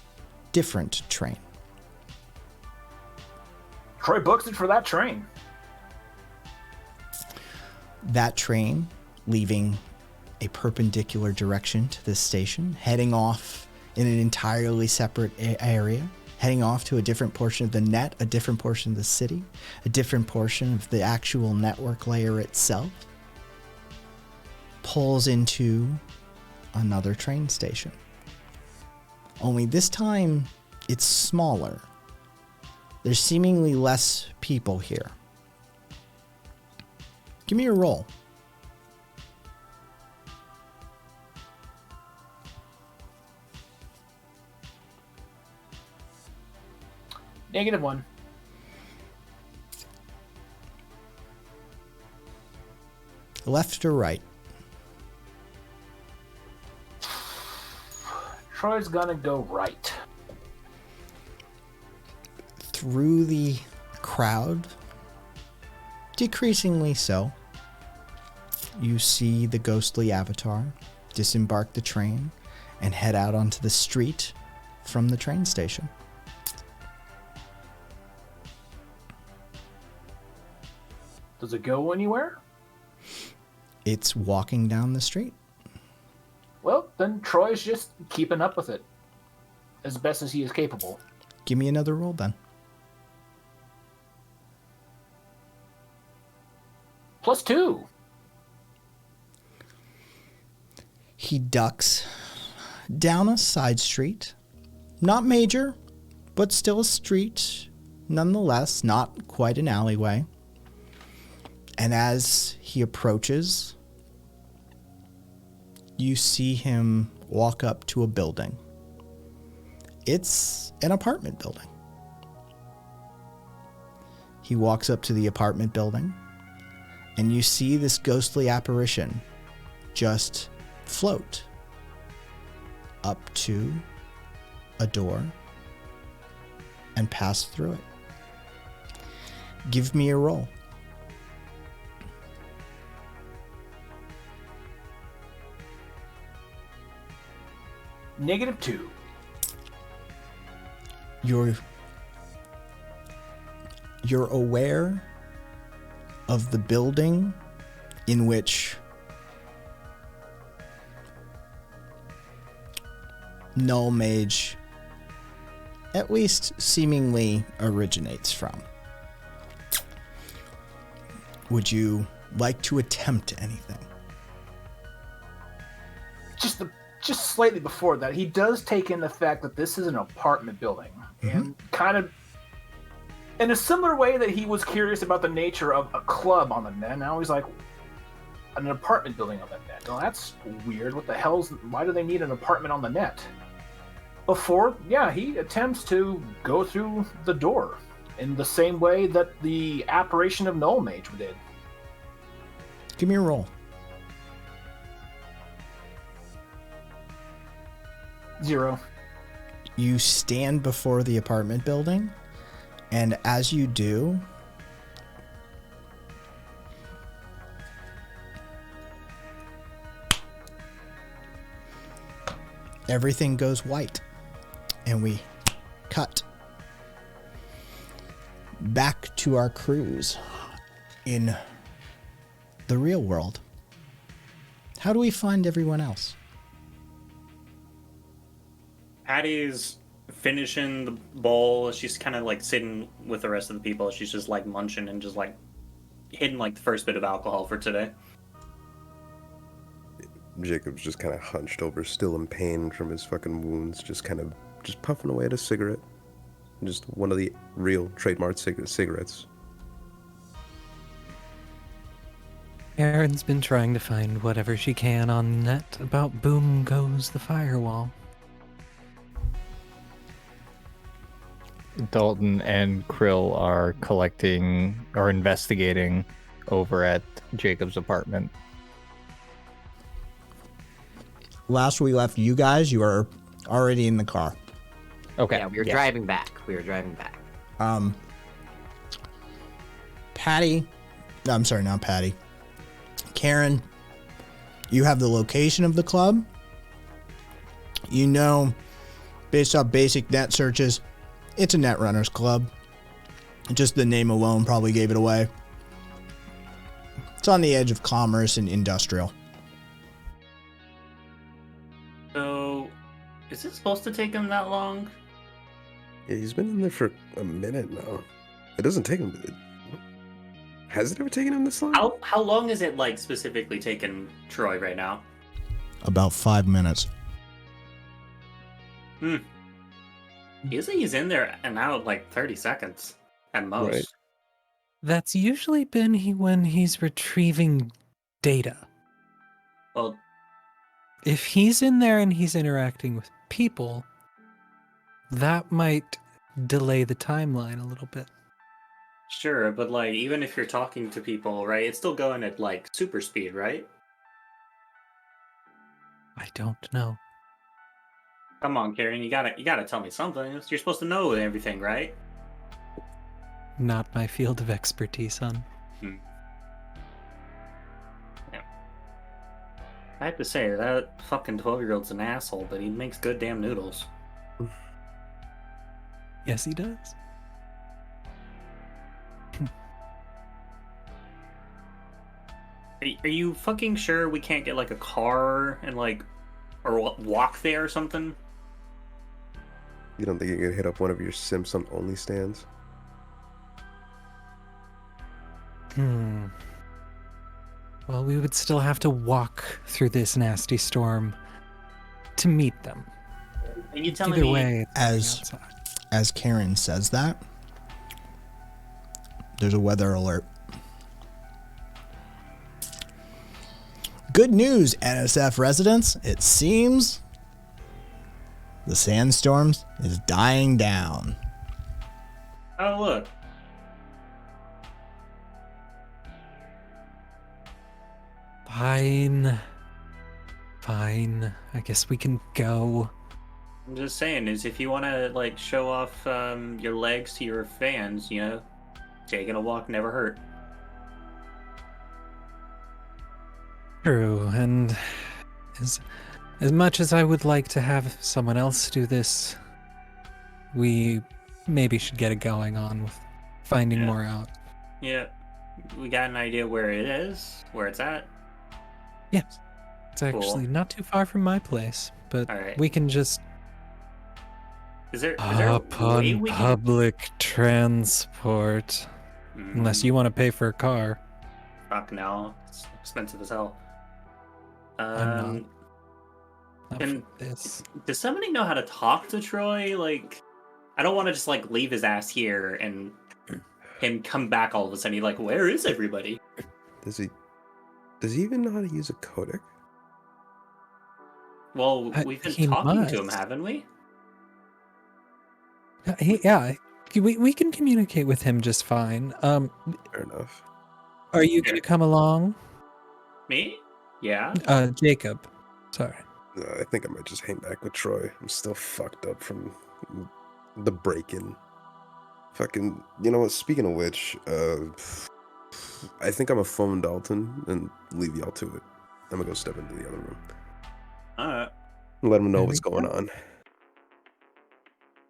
different train. Troy books it for that train. that train leaving a perpendicular direction to this station, heading off in an entirely separate area, heading off to a different portion of the net, a different portion of the city, a different portion of the actual network layer itself, pulls into another train station. Only this time, it's smaller. There's seemingly less people here. Give me a roll. -1. Left or right? Troy's gonna go right. Through the crowd, decreasingly so, you see the ghostly avatar disembark the train and head out onto the street from the train station. Does it go anywhere? It's walking down the street. Well, then Troy's just keeping up with it as best as he is capable. Give me another roll then. +2. He ducks down a side street. Not major, but still a street. Nonetheless, not quite an alleyway. And as he approaches, you see him walk up to a building. It's an apartment building. He walks up to the apartment building, and you see this ghostly apparition just float up to a door and pass through it. Give me a roll. -2. You're aware of the building in which Null Mage at least seemingly originates from. Would you like to attempt anything? Just slightly before that, he does take in the fact that this is an apartment building. Mm-hmm. And kind of in a similar way that he was curious about the nature of a club on the net, now he's like, an apartment building on the net. Well, that's weird. What the hell's... Why do they need an apartment on the net? Before, yeah, he attempts to go through the door in the same way that the apparition of Null Mage did. Give me a roll. 0. You stand before the apartment building, and as you do, everything goes white, and we cut back to our cruise in the real world. How do we find everyone else? Patty's finishing the bowl. She's kind of like sitting with the rest of the people. She's just like munching and just like hitting like the first bit of alcohol for today. Jacob's just kind of hunched over, still in pain from his fucking wounds, just puffing away at a cigarette. Just one of the real trademark cigarettes. Erin's been trying to find whatever she can on the net about Boom Goes the Firewall. Dalton and Krill are collecting or investigating over at Jacob's apartment. Last we left you guys, you are already in the car. Okay. Yeah, we were driving back. Patty, I'm sorry, not Patty. Karen, you have the location of the club. You know, based off basic net searches, it's a Netrunners club. Just the name alone probably gave it away. It's on the edge of commerce and industrial. So, is it supposed to take him that long? Yeah, he's been in there for a minute now. It doesn't take him. Has it ever taken him this long? How long is it like specifically taking Troy right now? About 5 minutes. Usually he's in there and out like 30 seconds at most. Right. That's usually been when he's retrieving data. Well, If he's in there and he's interacting with people, that might delay the timeline a little bit. sure, but like even if you're talking to people, right, it's still going at like super speed, right? I don't know. Come on, Karen, you gotta tell me something. You're supposed to know everything, right? Not my field of expertise, son. I have to say, that fucking 12-year-old's an asshole, but he makes good damn noodles. Yes, he does. Are you fucking sure we can't get like a car and like, or walk there or something? You don't think you could hit up one of your Simpson only stands? Well, we would still have to walk through this nasty storm to meet them. And you telling Either me way, As Karen says that, there's a weather alert. Good news, NSF residents. It seems the sandstorms is dying down. Oh, look. Fine. I guess we can go. I'm just saying, is if you want to like show off your legs to your fans, you know, taking a walk never hurt. True, and as much as I would like to have someone else do this, we maybe should get it going on with finding Yeah. more out. Yeah, we got an idea where it is, where it's at. Yes. It's actually not too far from my place, but Alright. we can just Is there a hop way on we can... public transport. Unless you want to pay for a car. Fuck no, it's expensive as hell. I'm not and- for this. Does somebody know how to talk to Troy? Like, I don't want to just like leave his ass here and him come back all of a sudden. He's like, where is everybody? Does he even know how to use a codec? Well, we've been he talking to him, must. haven't we? Yeah, we can communicate with him just fine. Fair enough. Are you gonna come along? Me? Yeah. Jacob. Sorry. I think I might just hang back with Troy. I'm still fucked up from the break-in. Fucking, you know what? Speaking of which, I think I'm gonna phone Dalton and leave y'all to it. I'm gonna go step into the other room. Alright. Let him know There what's we going go. on.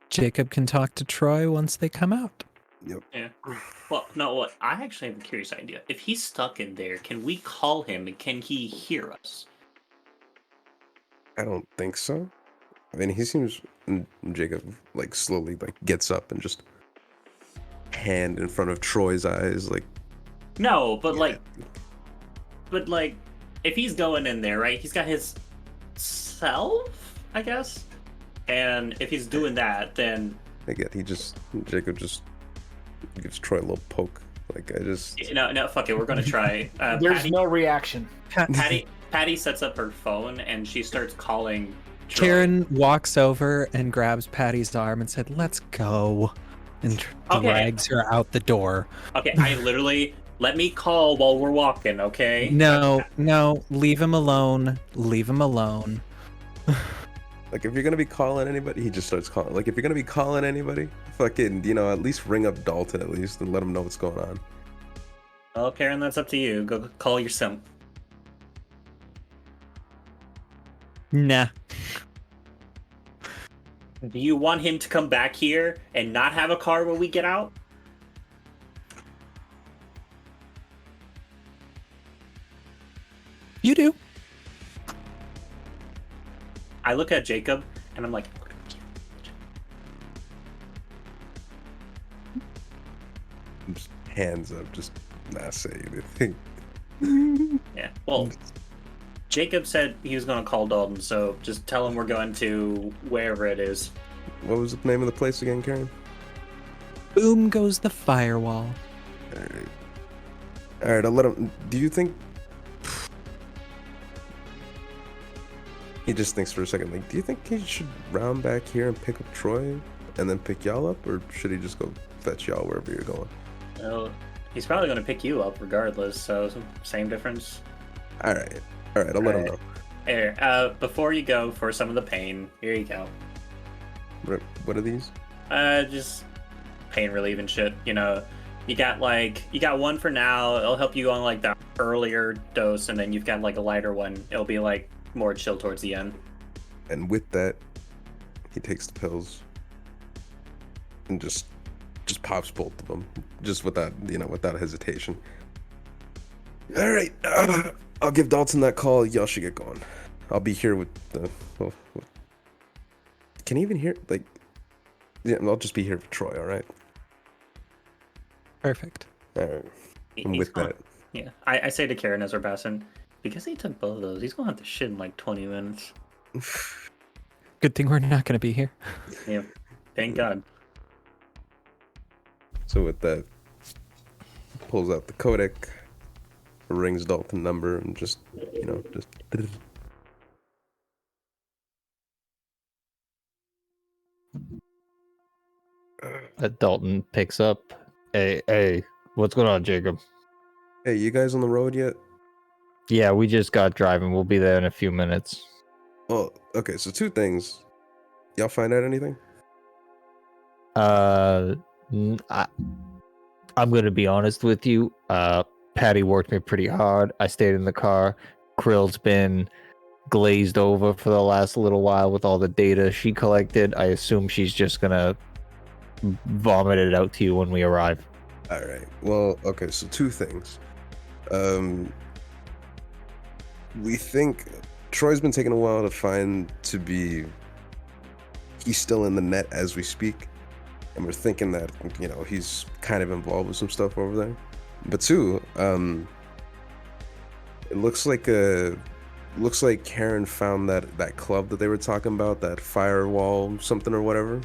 Jacob can talk to Troy once they come out. Yep. Yeah. Well, no, what? I actually have a curious idea. If he's stuck in there, can we call him and can he hear us? I don't think so. I mean, he seems... and Jacob, like, slowly, like, gets up and just... hand in front of Troy's eyes, like... No, but Yeah. like, if he's going in there, right? He's got his self, I guess. And if he's doing that, then Again, Jacob just gives Troy a little poke. Like, no, fuck it. We're gonna try. There's Patty, no reaction. Patty sets up her phone and she starts calling. Troy. Karen walks over and grabs Patty's arm and said, "Let's go," and Okay. drags her out the door. Okay, I literally let me call while we're walking. Okay. No, leave him alone. Leave him alone. like, if you're gonna be calling anybody, he just starts calling. Like, if you're gonna be calling anybody, fucking, at least ring up Dalton at least and let him know what's going on. Well, Karen, that's up to you. Go call your simp. Nah. Do you want him to come back here and not have a car when we get out? You do. I look at Jacob and I'm like, Just hands up, just not say anything. yeah. Well, Jacob said he was going to call Dalton, so just tell him we're going to wherever it is. What was the name of the place again, Karen? Boom goes the firewall. All right, I'll let him. Do you think? He just thinks for a second. Like, do you think he should round back here and pick up Troy, and then pick y'all up, or should he just go fetch y'all wherever you're going? Well, he's probably going to pick you up regardless, so same difference. All right. I'll let him know. Here, before you go for some of the pain, here you go. What are these? Just pain relief and shit. You know, you got one for now. It'll help you on like the earlier dose, and then you've got like a lighter one. It'll be like more chill towards the end. And with that, he takes the pills and just pops both of them, just without hesitation. All right, I'll give Dalton that call. Y'all should get going. I'll be here with the. Well, can he even hear? Like, yeah, I'll just be here for Troy. All right. Perfect. All right. And He's with gonna- that, Yeah, I say to Karen as we're passing, because he took both of those, he's going to have to shit in like 20 minutes. Good thing we're not going to be here. Yeah, thank God. so with that, pulls out the codec, rings Dalton number, and just. Dalton picks up. Hey, what's going on, Jacob? Hey, you guys on the road yet? Yeah, we just got driving. We'll be there in a few minutes. Oh, okay. So two things. Y'all find out anything? I'm gonna be honest with you. Patty worked me pretty hard. I stayed in the car. Krill's been glazed over for the last little while with all the data she collected. I assume she's just gonna vomit it out to you when we arrive. All right. Well, okay. So two things. We think Troy's been taking a while to find to be. He's still in the net as we speak, and we're thinking that he's kind of involved with some stuff over there. But two, it looks like Karen found that club that they were talking about, that firewall something or whatever.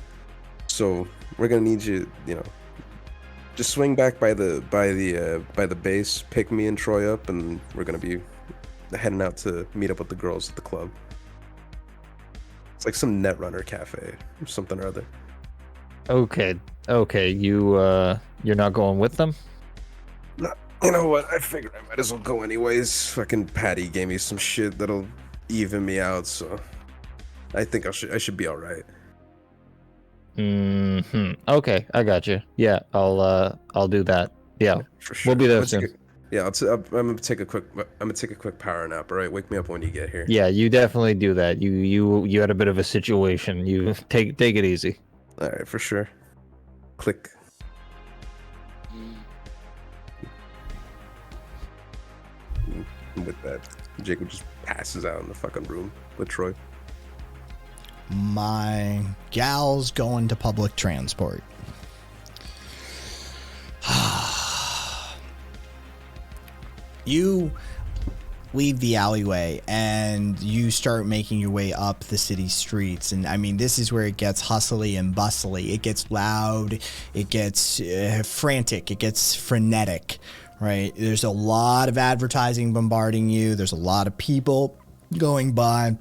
So we're gonna need you, just swing back by the base, pick me and Troy up, and we're gonna be heading out to meet up with the girls at the club. It's like some Netrunner cafe or something or other. Okay. You're not going with them? No, you know what? I figured I might as well go anyways. Fucking Patty gave me some shit that'll even me out, so I think I should be all right. Okay, I got you. Yeah, I'll do that. Yeah, For sure. we'll be there I'm soon. gonna I'm gonna take a quick power nap. All right, wake me up when you get here. Yeah, you definitely do that. You had a bit of a situation. You take it easy. All right, for sure. Click. And with that, Jacob just passes out in the fucking room with Troy. My gal's going to public transport. You leave the alleyway and you start making your way up the city streets. And I mean, this is where it gets hustly and bustly. It gets loud. It gets frantic. It gets frenetic, right? There's a lot of advertising bombarding you. There's a lot of people going by.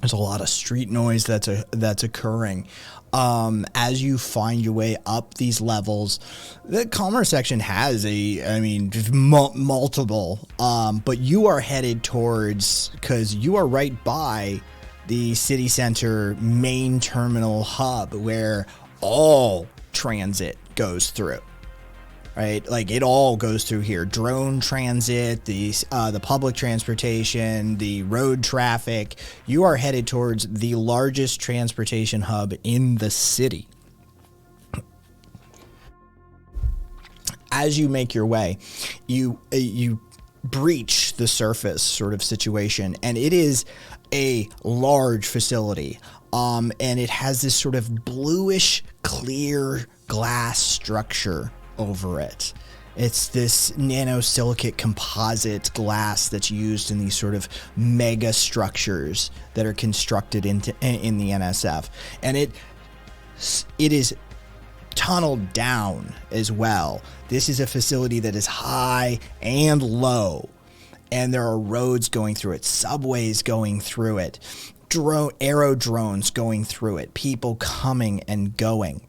There's a lot of street noise that's occurring. As you find your way up these levels, the commerce section has multiple, but you are headed towards, because you are right by the city center main terminal hub where all transit goes through. Right, like it all goes through here. Drone transit, the public transportation, the road traffic. You are headed towards the largest transportation hub in the city. As you make your way, you breach the surface sort of situation. And it is a large facility. And it has this sort of bluish, clear glass structure over it. It's this nanosilicate composite glass that's used in these sort of mega structures that are constructed in the NSF. And it is tunneled down as well. This is a facility that is high and low, and there are roads going through it, subways going through it, aero drones going through it, people coming and going.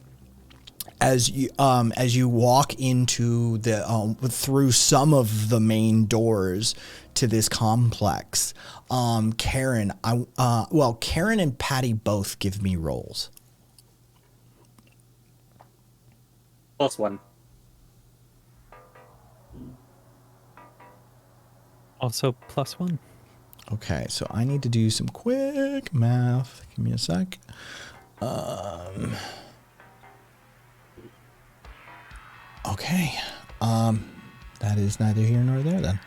As you walk into the through some of the main doors to this complex, Karen and Patty both give me rolls. +1. Also +1. Okay, so I need to do some quick math. Give me a sec. Okay. That is neither here nor there then.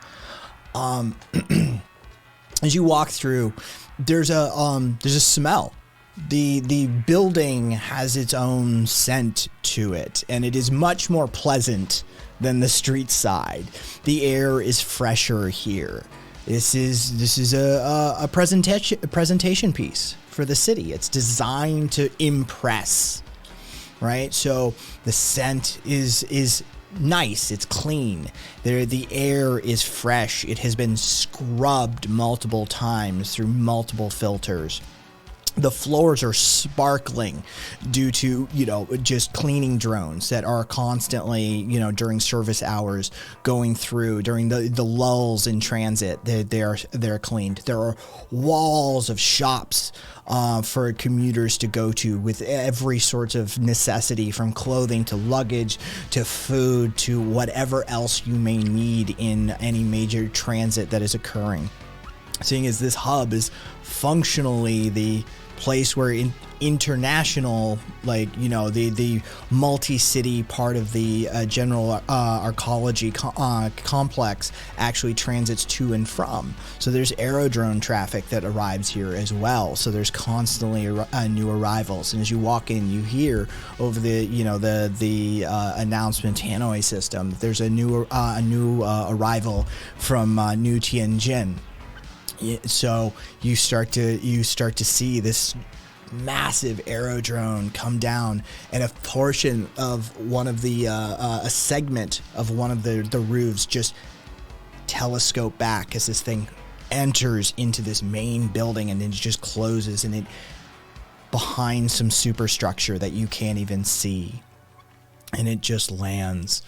As you walk through, there's a smell. The building has its own scent to it, and it is much more pleasant than the street side. The air is fresher here. This is a presentation piece for the city. It's designed to impress, right? So the scent is nice. It's clean. The air is fresh. It has been scrubbed multiple times through multiple filters. The floors are sparkling due to, just cleaning drones that are constantly, during service hours going through, during the lulls in transit, they're cleaned. There are walls of shops for commuters to go to with every sort of necessity, from clothing to luggage to food to whatever else you may need in any major transit that is occurring. Seeing as this hub is functionally the place where international, the multi-city part of the general arcology complex actually transits to and from. So there's aerodrome traffic that arrives here as well. So there's constantly new arrivals. And as you walk in, you hear over the announcement tannoy system that there's a new arrival from New Tianjin. So you start to see this massive aerodrome come down, and a portion of one of the a segment of one of the roofs just telescope back as this thing enters into this main building, and then it just closes, and it behind some superstructure that you can't even see, and it just lands.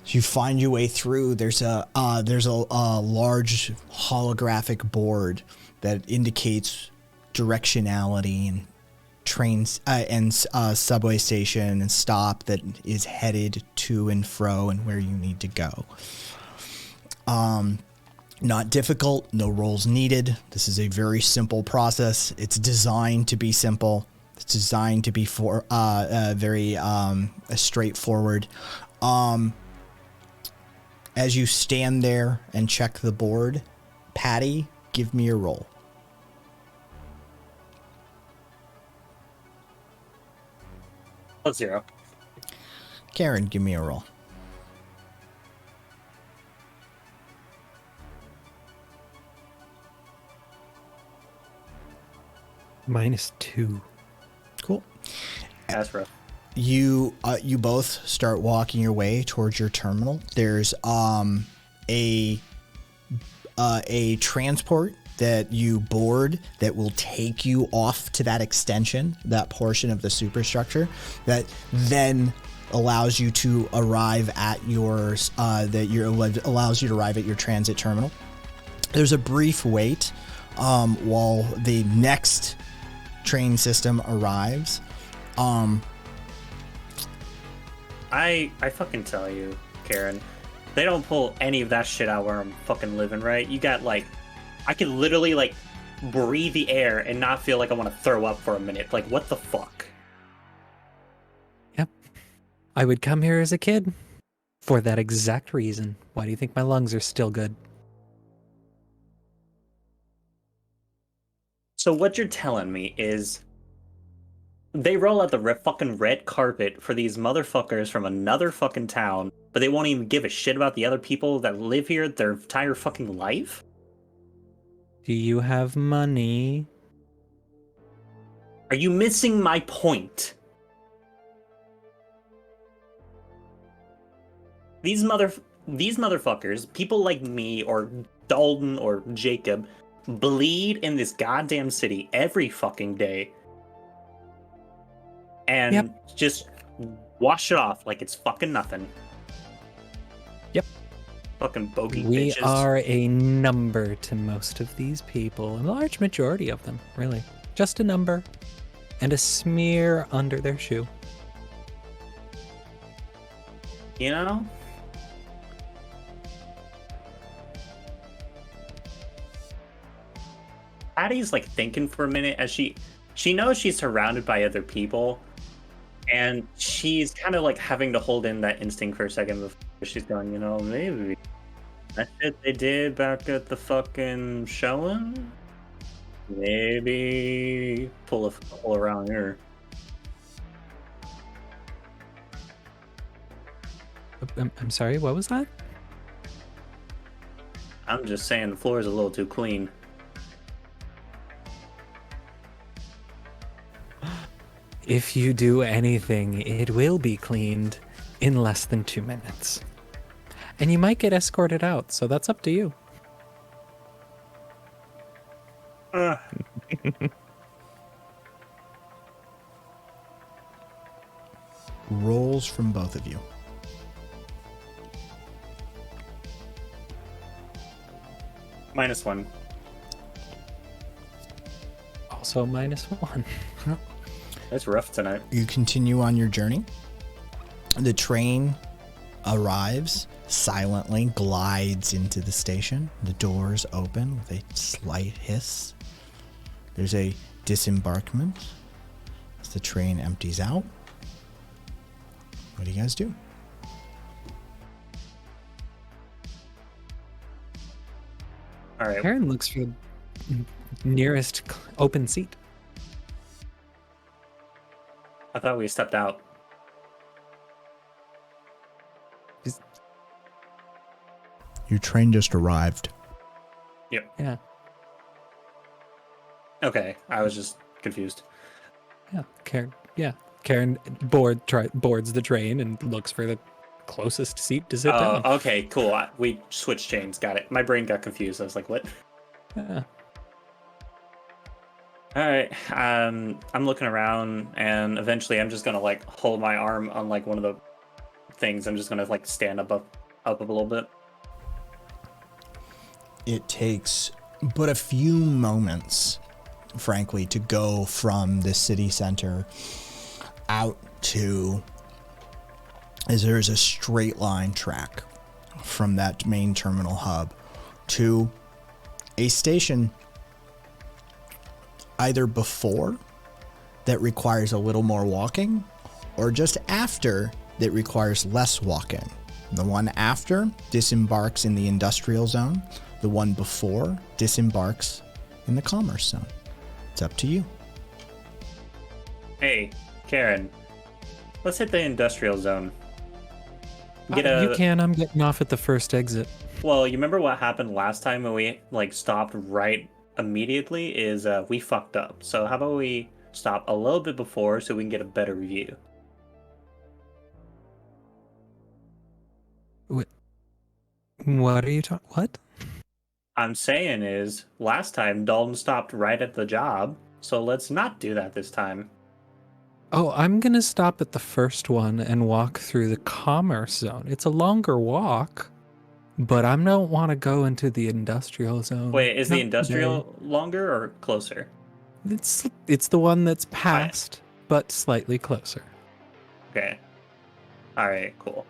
You find your way through. There's a large holographic board that indicates directionality and trains and subway station and stop that is headed to and fro and where you need to go. Not difficult, no rolls needed. This is a very simple process. It's designed to be simple. It's designed to be very straightforward. As you stand there and check the board, Patty, give me a roll. +0. Karen, give me a roll. -2. Cool. That's rough. You both start walking your way towards your terminal. There's a transport that you board that will take you off to that extension, that portion of the superstructure that then allows you to arrive at allows you to arrive at your transit terminal. There's a brief wait while the next train system arrives. I fucking tell you, Karen, they don't pull any of that shit out where I'm fucking living, right? You got I could literally breathe the air and not feel like I want to throw up for a minute. What the fuck? Yep. I would come here as a kid for that exact reason. Why do you think my lungs are still good? So what you're telling me is they roll out the fucking red carpet for these motherfuckers from another fucking town, but they won't even give a shit about the other people that live here their entire fucking life? Do you have money? Are you missing my point? These motherfuckers, people like me or Dalton or Jacob, bleed in this goddamn city every fucking day. And just wash it off like it's fucking nothing. Yep. Fucking bogey We bitches. are a number to most of these people, a large majority of them, really. Just a number and a smear under their shoe. You know? Patty's like thinking for a minute as she knows she's surrounded by other people, and she's kind of like having to hold in that instinct for a second before she's going, you know, maybe that shit they did back at the fucking showing, maybe pull a couple around here. I'm sorry, what was that? I'm just saying the floor is a little too clean. If you do anything, it will be cleaned in less than 2 minutes. And you might get escorted out, so that's up to you. Rolls from both of you. -1. Also -1. It's rough tonight. You continue on your journey. The train arrives, silently glides into the station. The doors open with a slight hiss. There's a disembarkment as the train empties out. What do you guys do? All right. Karen looks for the nearest open seat. I thought we stepped out. Your train just arrived. Yep. Yeah. Okay, I was just confused. Karen boards the train and looks for the closest seat to sit down. Okay, cool. We switched chains. Got it. My brain got confused. I was like, what? Yeah. All right. I'm looking around, and eventually I'm just gonna like hold my arm on like one of the things. I'm just gonna like stand up a little bit. It takes but a few moments, frankly, to go from the city center out to, as there's a straight line track from that main terminal hub to a station either before that requires a little more walking or just after that requires less walking. The one after disembarks in the industrial zone. The one before disembarks in the commerce zone. It's up to you. Hey, Karen, let's hit the industrial zone. You can. I'm getting off at the first exit. Well, you remember what happened last time when we like stopped right immediately? Is we fucked up. So how about we stop a little bit before so we can get a better view? What are you talking? What? I'm saying is, last time Dalton stopped right at the job, so let's not do that this time. Oh, I'm gonna stop at the first one and walk through the commerce zone. It's a longer walk, but I don't want to go into the industrial zone. Wait, is the Not industrial today. longer or closer? It's the one that's past, but slightly closer. Okay. Alright, cool.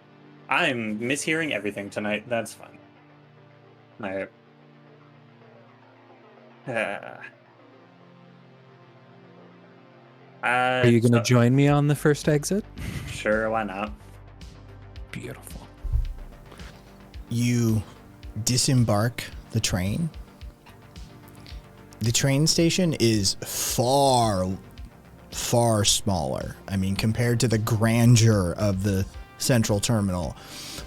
I'm mishearing everything tonight. That's fine. Alright. Are you gonna join me on the first exit? Sure, why not? Beautiful. You disembark the train The train station is far smaller. I mean, compared to the grandeur of the central terminal,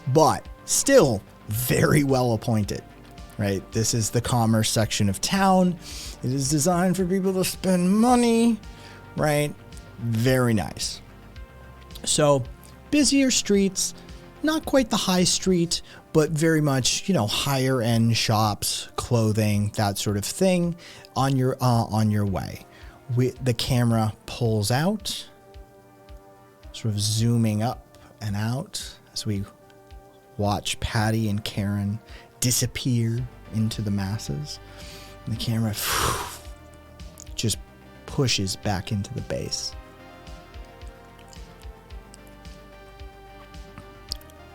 but still very well appointed, right? This is the commerce section of town. It is designed for people to spend money, right? Very nice. So, busier streets, not quite the high street, but very much, higher end shops, clothing, that sort of thing on your way. The camera pulls out, sort of zooming up and out as we watch Patty and Karen disappear into the masses. And the camera just pushes back into the base.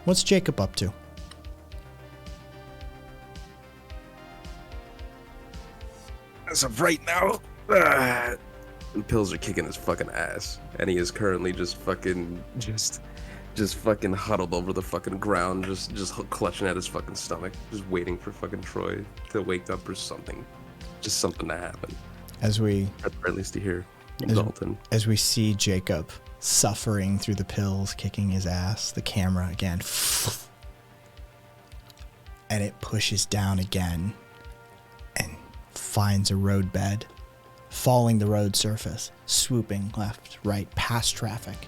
What's Jacob up to? As of right now, the pills are kicking his fucking ass, and he is currently just fucking huddled over the fucking ground, just clutching at his fucking stomach, just waiting for fucking Troy to wake up or something, just something to happen. Or at least to hear Dalton. As we see Jacob suffering through the pills, kicking his ass, the camera again, and it pushes down again and finds a roadbed, falling the road surface, swooping left, right, past traffic.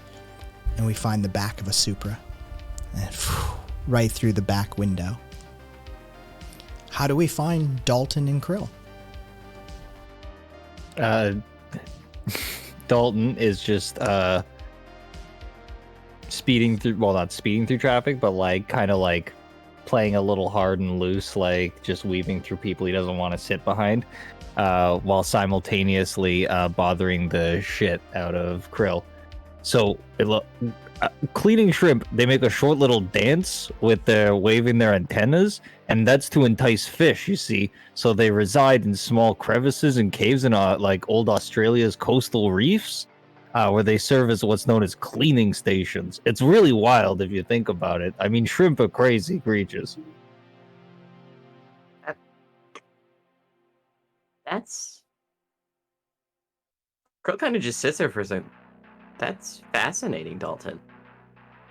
And we find the back of a Supra, and right through the back window. How do we find Dalton and Krill? Dalton is just speeding through, well, not speeding through traffic, but like kind of like playing a little hard and loose, like just weaving through people he doesn't want to sit behind, while simultaneously bothering the shit out of Krill. So cleaning shrimp, they make a short little dance with their waving their antennas, and that's to entice fish, you see. So they reside in small crevices and caves in like old Australia's coastal reefs, where they serve as what's known as cleaning stations. It's really wild if you think about it. I mean, shrimp are crazy creatures. That's... Krill kind of just sits there for a second. That's fascinating, Dalton.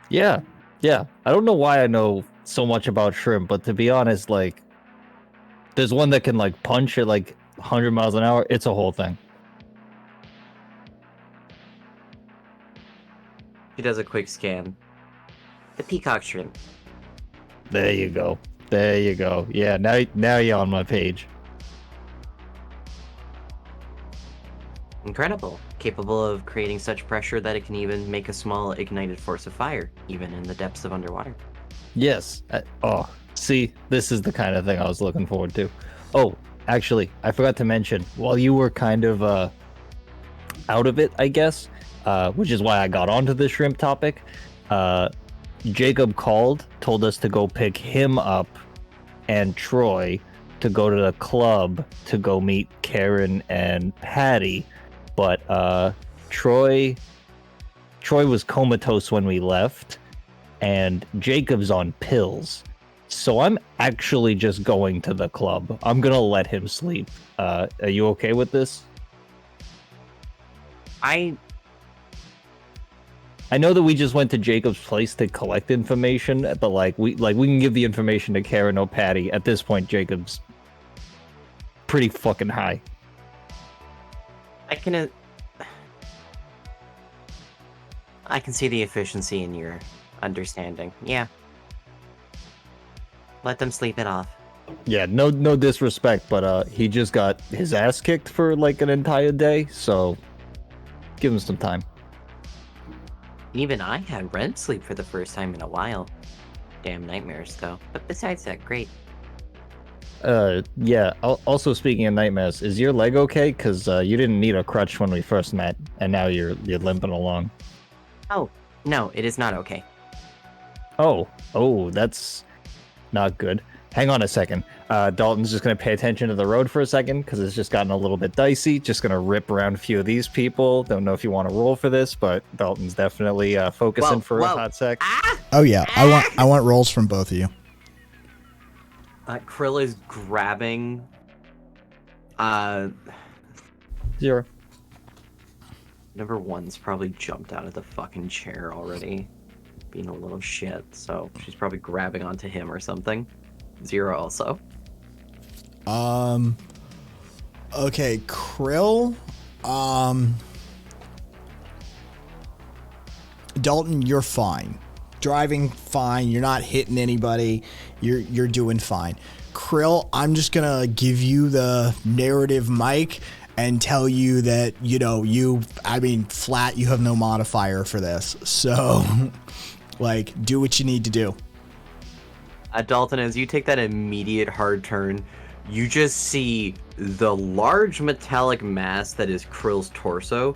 Yeah. I don't know why I know so much about shrimp, but to be honest, like, there's one that can like punch at like 100 miles an hour. It's a whole thing. He does a quick scan. The peacock shrimp. There you go. Yeah, now you're on my page. Incredible. Capable of creating such pressure that it can even make a small ignited force of fire, even in the depths of underwater. Yes. See, this is the kind of thing I was looking forward to. Oh, actually, I forgot to mention, while you were kind of out of it, I guess, which is why I got onto the shrimp topic, Jacob told us to go pick him up and Troy to go to the club to go meet Karen and Patty. But Troy was comatose when we left, and Jacob's on pills. So I'm actually just going to the club. I'm gonna let him sleep. Are you okay with this? I know that we just went to Jacob's place to collect information, but we can give the information to Karen or Patty. At this point, Jacob's pretty fucking high. I can see the efficiency in your understanding. Yeah. Let them sleep it off. Yeah, no disrespect, but he just got his ass kicked for like an entire day, so give him some time. Even I had REM sleep for the first time in a while. Damn nightmares, though. But besides that, great. Yeah. Also, speaking of nightmares, is your leg okay? Because you didn't need a crutch when we first met, and now you're limping along. Oh, no, it is not okay. Oh, that's not good. Hang on a second. Dalton's just going to pay attention to the road for a second because it's just gotten a little bit dicey. Just going to rip around a few of these people. Don't know if you want to roll for this, but Dalton's definitely focusing for a hot sec. Oh yeah, I want rolls from both of you. Krill is grabbing 0. Number 1's probably jumped out of the fucking chair already, being a little shit. So she's probably grabbing onto him or something. 0 also. Okay, Krill. Dalton, you're fine. Driving fine. You're not hitting anybody. You're doing fine. Krill, I'm just gonna give you the narrative mic and tell you that, flat, you have no modifier for this. So, do what you need to do. Dalton, as you take that immediate hard turn, you just see the large metallic mass that is Krill's torso,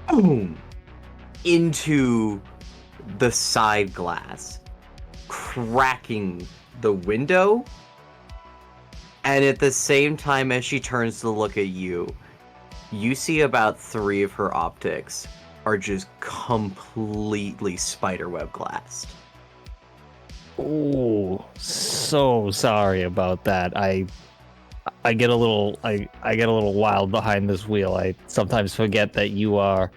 boom, into the side glass, cracking the window. And at the same time as she turns to look at you, you see about 3 of her optics are just completely spiderweb glassed. Oh, so sorry about that. I get a little I get a little wild behind this wheel. I sometimes forget that you are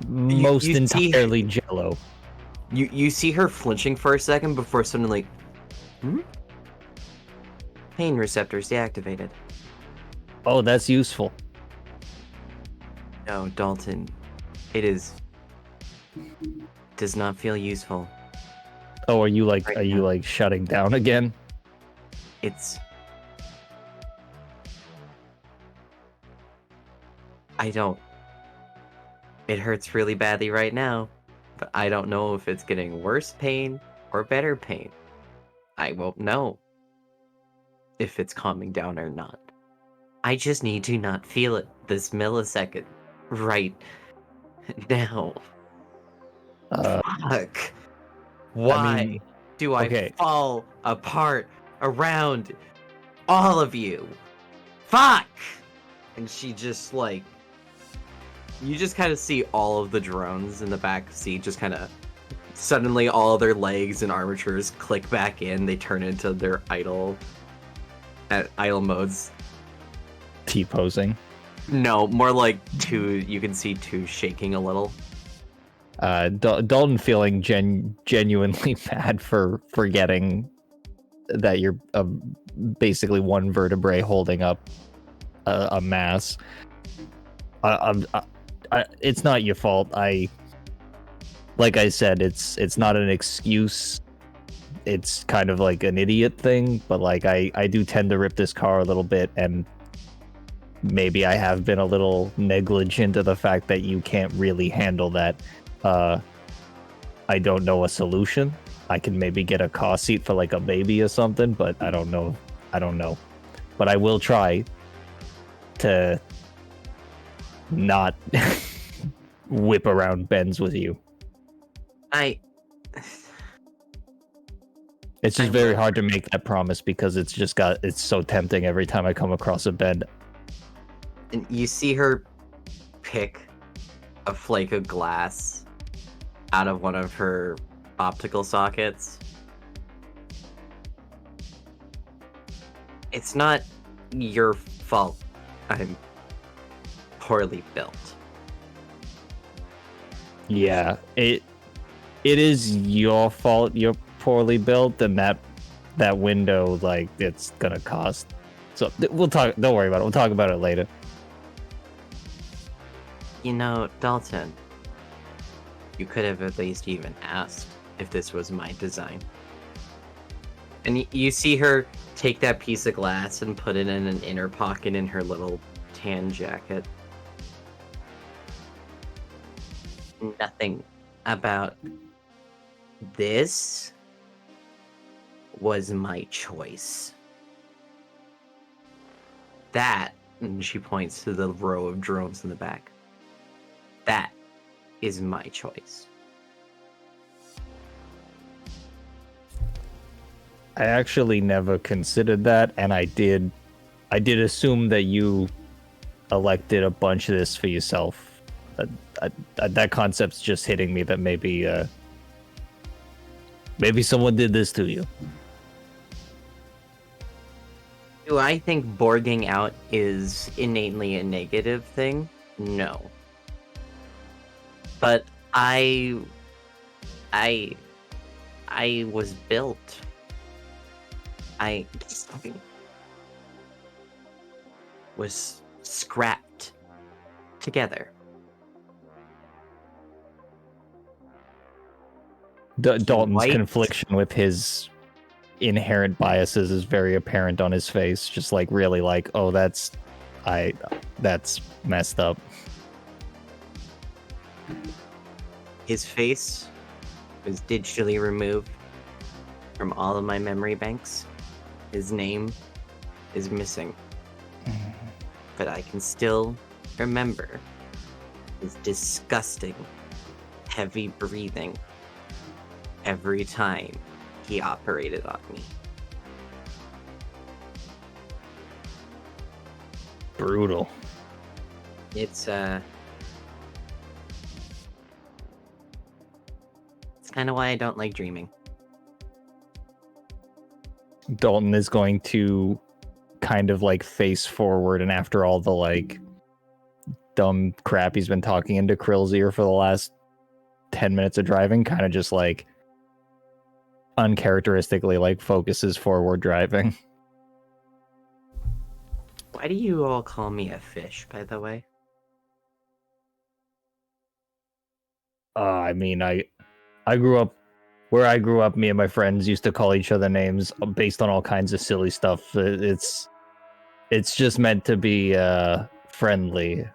most you see- entirely Jello. You see her flinching for a second before suddenly, pain receptors deactivated. Oh, that's useful. No, Dalton, does not feel useful. Oh, are you Right now. shutting down again? It hurts really badly right now, but I don't know if it's getting worse pain or better pain. I won't know if it's calming down or not. I just need to not feel it this millisecond right now. Fuck. Why do I okay. fall apart around all of you? Fuck! And she just you just kind of see all of the drones in the back seat just kind of suddenly all their legs and armatures click back in. They turn into their idle modes. T-posing. No, more like you can see 2 shaking a little. Dalton feeling genuinely bad for forgetting that you're basically one vertebrae holding up a mass. It's not your fault. Like I said, it's not an excuse. It's kind of like an idiot thing, but I do tend to rip this car a little bit, and maybe I have been a little negligent of the fact that you can't really handle that. I don't know a solution. I can maybe get a car seat for a baby or something, but I don't know. But I will try to not whip around bends with you. It's just very hard to make that promise because it's so tempting every time I come across a bend. And you see her pick a flake of glass out of one of her optical sockets. It's not your fault I'm poorly built. Yeah, it is your fault you're poorly built, and that window, it's gonna cost. So we'll talk. Don't worry about it. We'll talk about it later. Dalton, you could have at least even asked if this was my design. And you see her take that piece of glass and put it in an inner pocket in her little tan jacket. Nothing about this was my choice. That, and she points to the row of drones in the back. That is my choice. I actually never considered that, and I did assume that you elected a bunch of this for yourself. That concept's just hitting me that maybe someone did this to you. Do I think borging out is innately a negative thing? No. But I was built. I was scrapped together. Dalton's White. confliction with his inherent biases is very apparent on his face. Just like really like, oh, that's messed up. His face was digitally removed from all of my memory banks. His name is missing. But I can still remember his disgusting, heavy breathing every time he operated on me. Brutal. It's kind of why I don't like dreaming. Dalton is going to kind of like face forward, and after all the like dumb crap he's been talking into Krill's ear for the last 10 minutes of driving, kind of just like uncharacteristically like focuses forward driving. Why do you all call me a fish, by the way? I mean, I grew up where I grew up. Me and my friends used to call each other names based on all kinds of silly stuff. It's just meant to be friendly.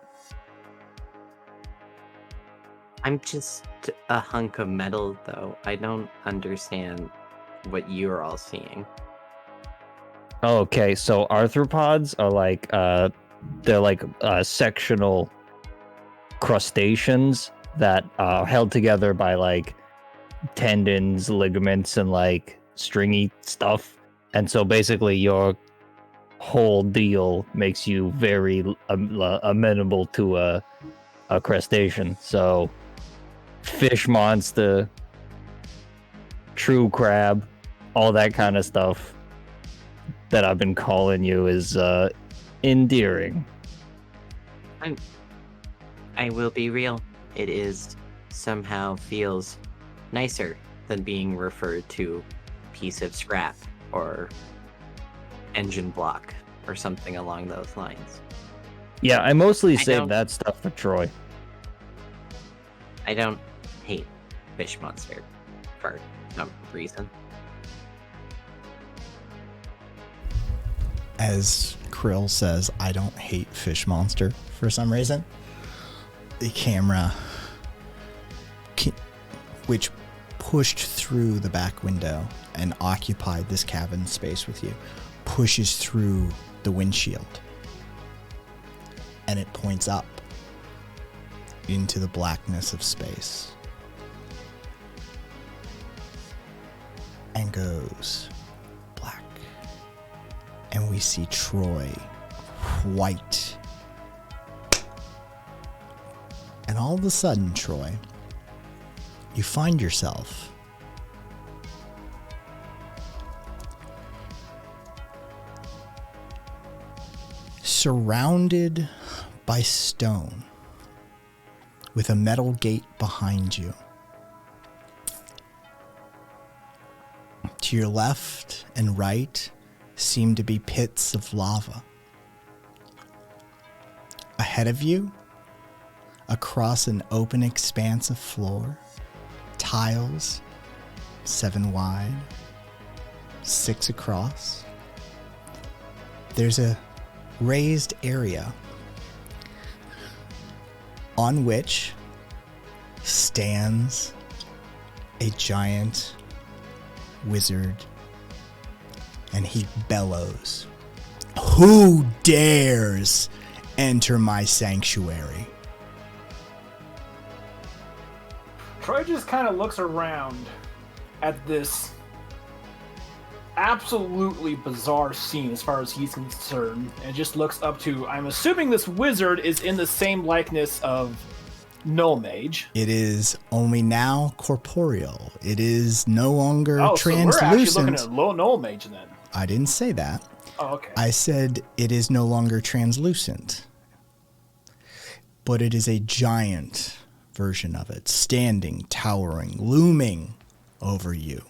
I'm just a hunk of metal, though. I don't understand what you're all seeing. Okay, so arthropods are like they're like sectional crustaceans that are held together by like tendons, ligaments, and like stringy stuff. And so basically your whole deal makes you very amenable to a crustacean. So fish monster, true crab, all that kind of stuff that I've been calling you is endearing. I will be real. It is somehow feels nicer than being referred to piece of scrap or engine block or something along those lines. Yeah, I mostly I save don't- that stuff for Troy. I don't hate Fish Monster for some reason. As Krill says, I don't hate Fish Monster for some reason. The camera, which pushed through the back window and occupied this cabin space with you, pushes through the windshield. And it points up into the blackness of space. And goes black. And we see Troy, white. And all of a sudden, Troy, you find yourself surrounded by stone with a metal gate behind you. To your left and right seem to be pits of lava. Ahead of you, across an open expanse of floor, tiles, 7 wide, 6 across. There's a raised area on which stands a giant wizard, and he bellows, "Who dares enter my sanctuary?" Troy just kind of looks around at this absolutely bizarre scene as far as he's concerned, and just looks up to, I'm assuming this wizard is in the same likeness of Null Mage. It is only now corporeal. It is no longer Oh, so we're actually translucent. looking at Null Mage then. I didn't say that. Oh, okay. I said it is no longer translucent, but it is a giant version of it, standing, towering, looming over you.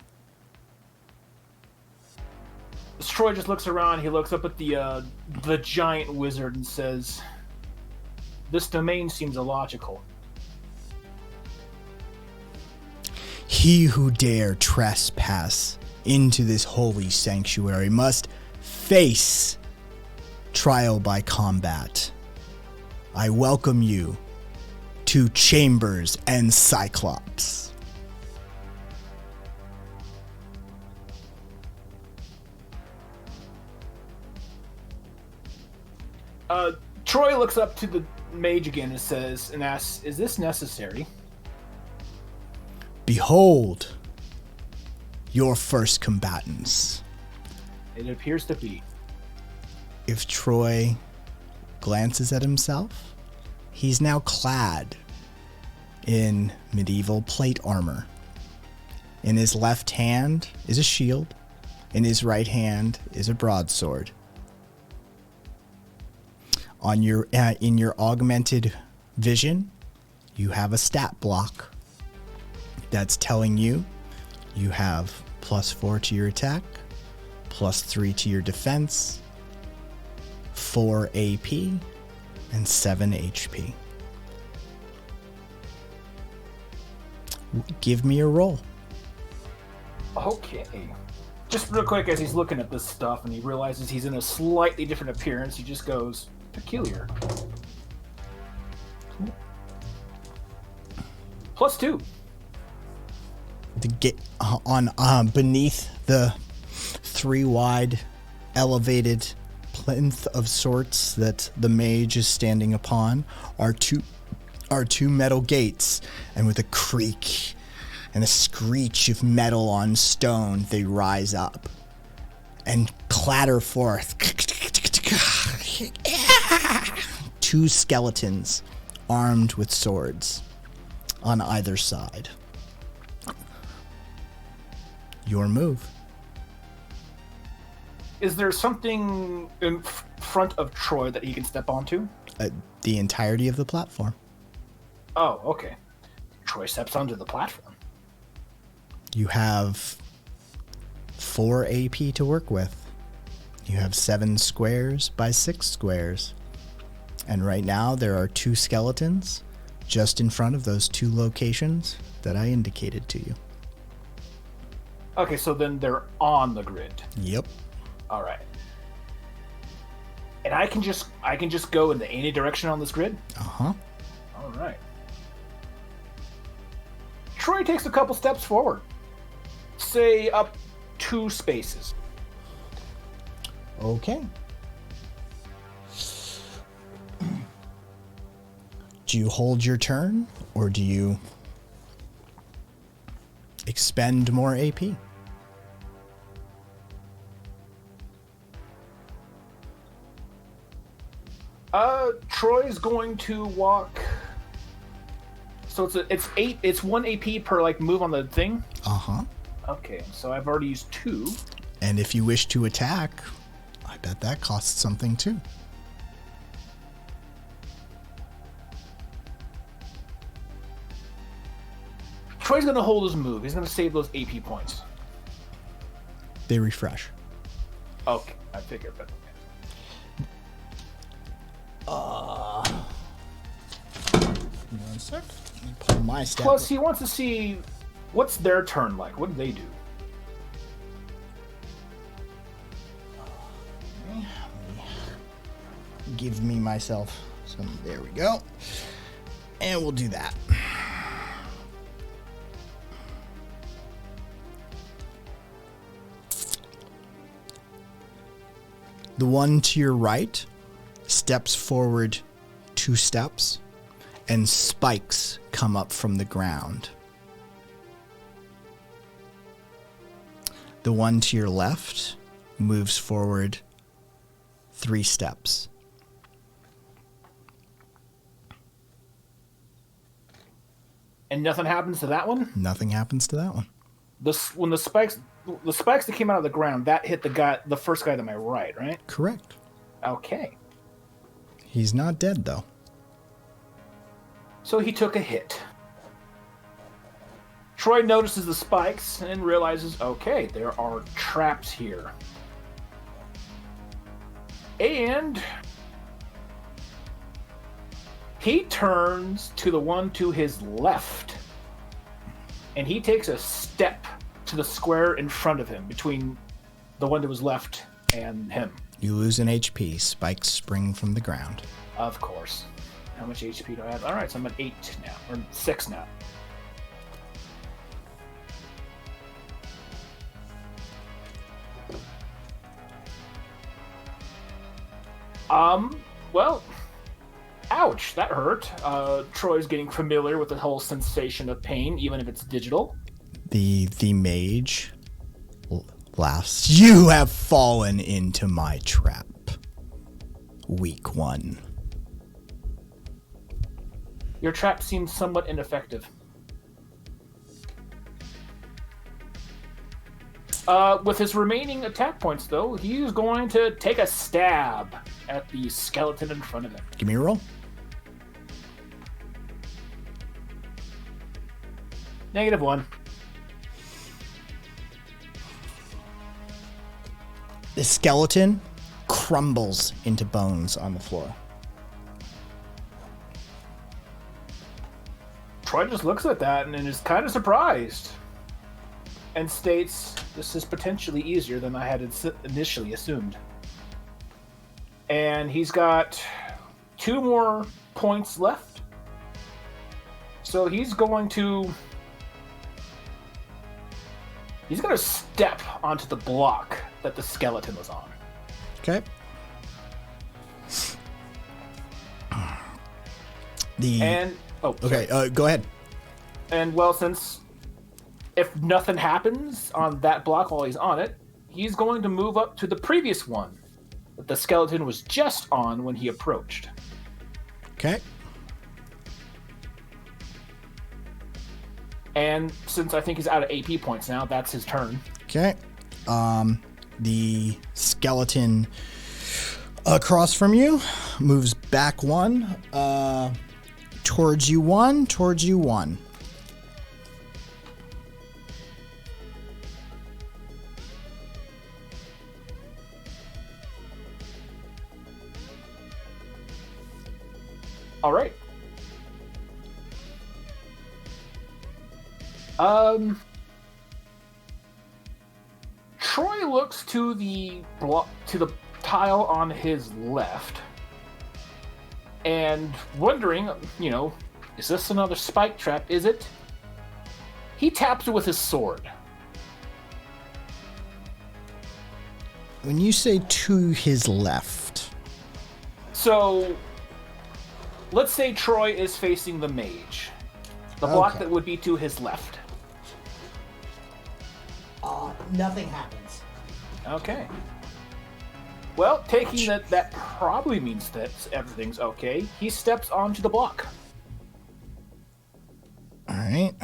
Troy just looks around. He looks up at the giant wizard and says, "This domain seems illogical." He who dare trespass into this holy sanctuary must face trial by combat. I welcome you to Chambers and Cyclops. Troy looks up to the mage again and asks, "Is this necessary?" Behold your first combatants. It appears to be. If Troy glances at himself, he's now clad in medieval plate armor. In his left hand is a shield. In his right hand is a broadsword. On your in your augmented vision, you have a stat block that's telling you you have +4 to your attack, +3 to your defense, 4 AP, and 7 HP. Give me a roll. Okay. Just real quick, as he's looking at this stuff and he realizes he's in a slightly different appearance, he just goes, "Peculiar." +2. To get on beneath the 3 wide elevated plinth of sorts that the mage is standing upon are two metal gates, and with a creak and a screech of metal on stone, they rise up and clatter forth. 2 skeletons armed with swords on either side. Your move. Is there something in front of Troy that he can step onto? The entirety of the platform. Oh, okay. Troy steps onto the platform. You have 4 AP to work with. You have 7 squares by 6 squares. And right now there are 2 skeletons just in front of those 2 locations that I indicated to you. Okay, so then they're on the grid. Yep. All right. And I can just go in any direction on this grid? Uh-huh. All right. Troy takes a couple steps forward. Say up 2 spaces. Okay. Do you hold your turn, or do you expend more AP? Troy's going to walk. So it's 1 AP per move on the thing. Uh-huh. Okay, so I've already used 2. And if you wish to attack, I bet that costs something too. Troy's gonna hold his move. He's gonna save those AP points. They refresh. Okay, I figured that. One sec. Let me pull my stat. Plus, he wants to see what's their turn like. What do they do? Give me myself some. There we go. And we'll do that. The one to your right steps forward 2 steps, and spikes come up from the ground. The one to your left moves forward 3 steps. And nothing happens to that one? Nothing happens to that one. When the spikes the spikes that came out of the ground, that hit the first guy to my right, right? Correct. Okay. He's not dead, though. So he took a hit. Troy notices the spikes and realizes, okay, there are traps here. And he turns to the one to his left. And he takes a step to the square in front of him, between the one to his left and him. You lose an HP. Spikes spring from the ground. Of course. How much HP do I have? Alright, so I'm at 8 now, or 6 now. Well, ouch, that hurt. Troy's getting familiar with the whole sensation of pain, even if it's digital. The mage laughs. You have fallen into my trap. Weak one. Your trap seems somewhat ineffective. With his remaining attack points, though, he's going to take a stab at the skeleton in front of him. Give me a roll. -1. The skeleton crumbles into bones on the floor. Troy just looks at that and is kind of surprised and states, this is potentially easier than I had initially assumed. And he's got 2 more points left. So he's going to step onto the block that the skeleton was on. Okay. Go ahead. And well, since if nothing happens on that block while he's on it, he's going to move up to the previous one that the skeleton was just on when he approached. Okay. And since I think he's out of AP points now, that's his turn. Okay. The skeleton across from you moves back 1, towards you 1, towards you 1. All right. Troy looks to the tile on his left and wondering, is this another spike trap? Is it? He taps it with his sword. When you say to his left. So, let's say Troy is facing the mage. The block that would be to his left. Nothing happens. Okay. Well, taking that probably means that everything's okay. He steps onto the block. All right.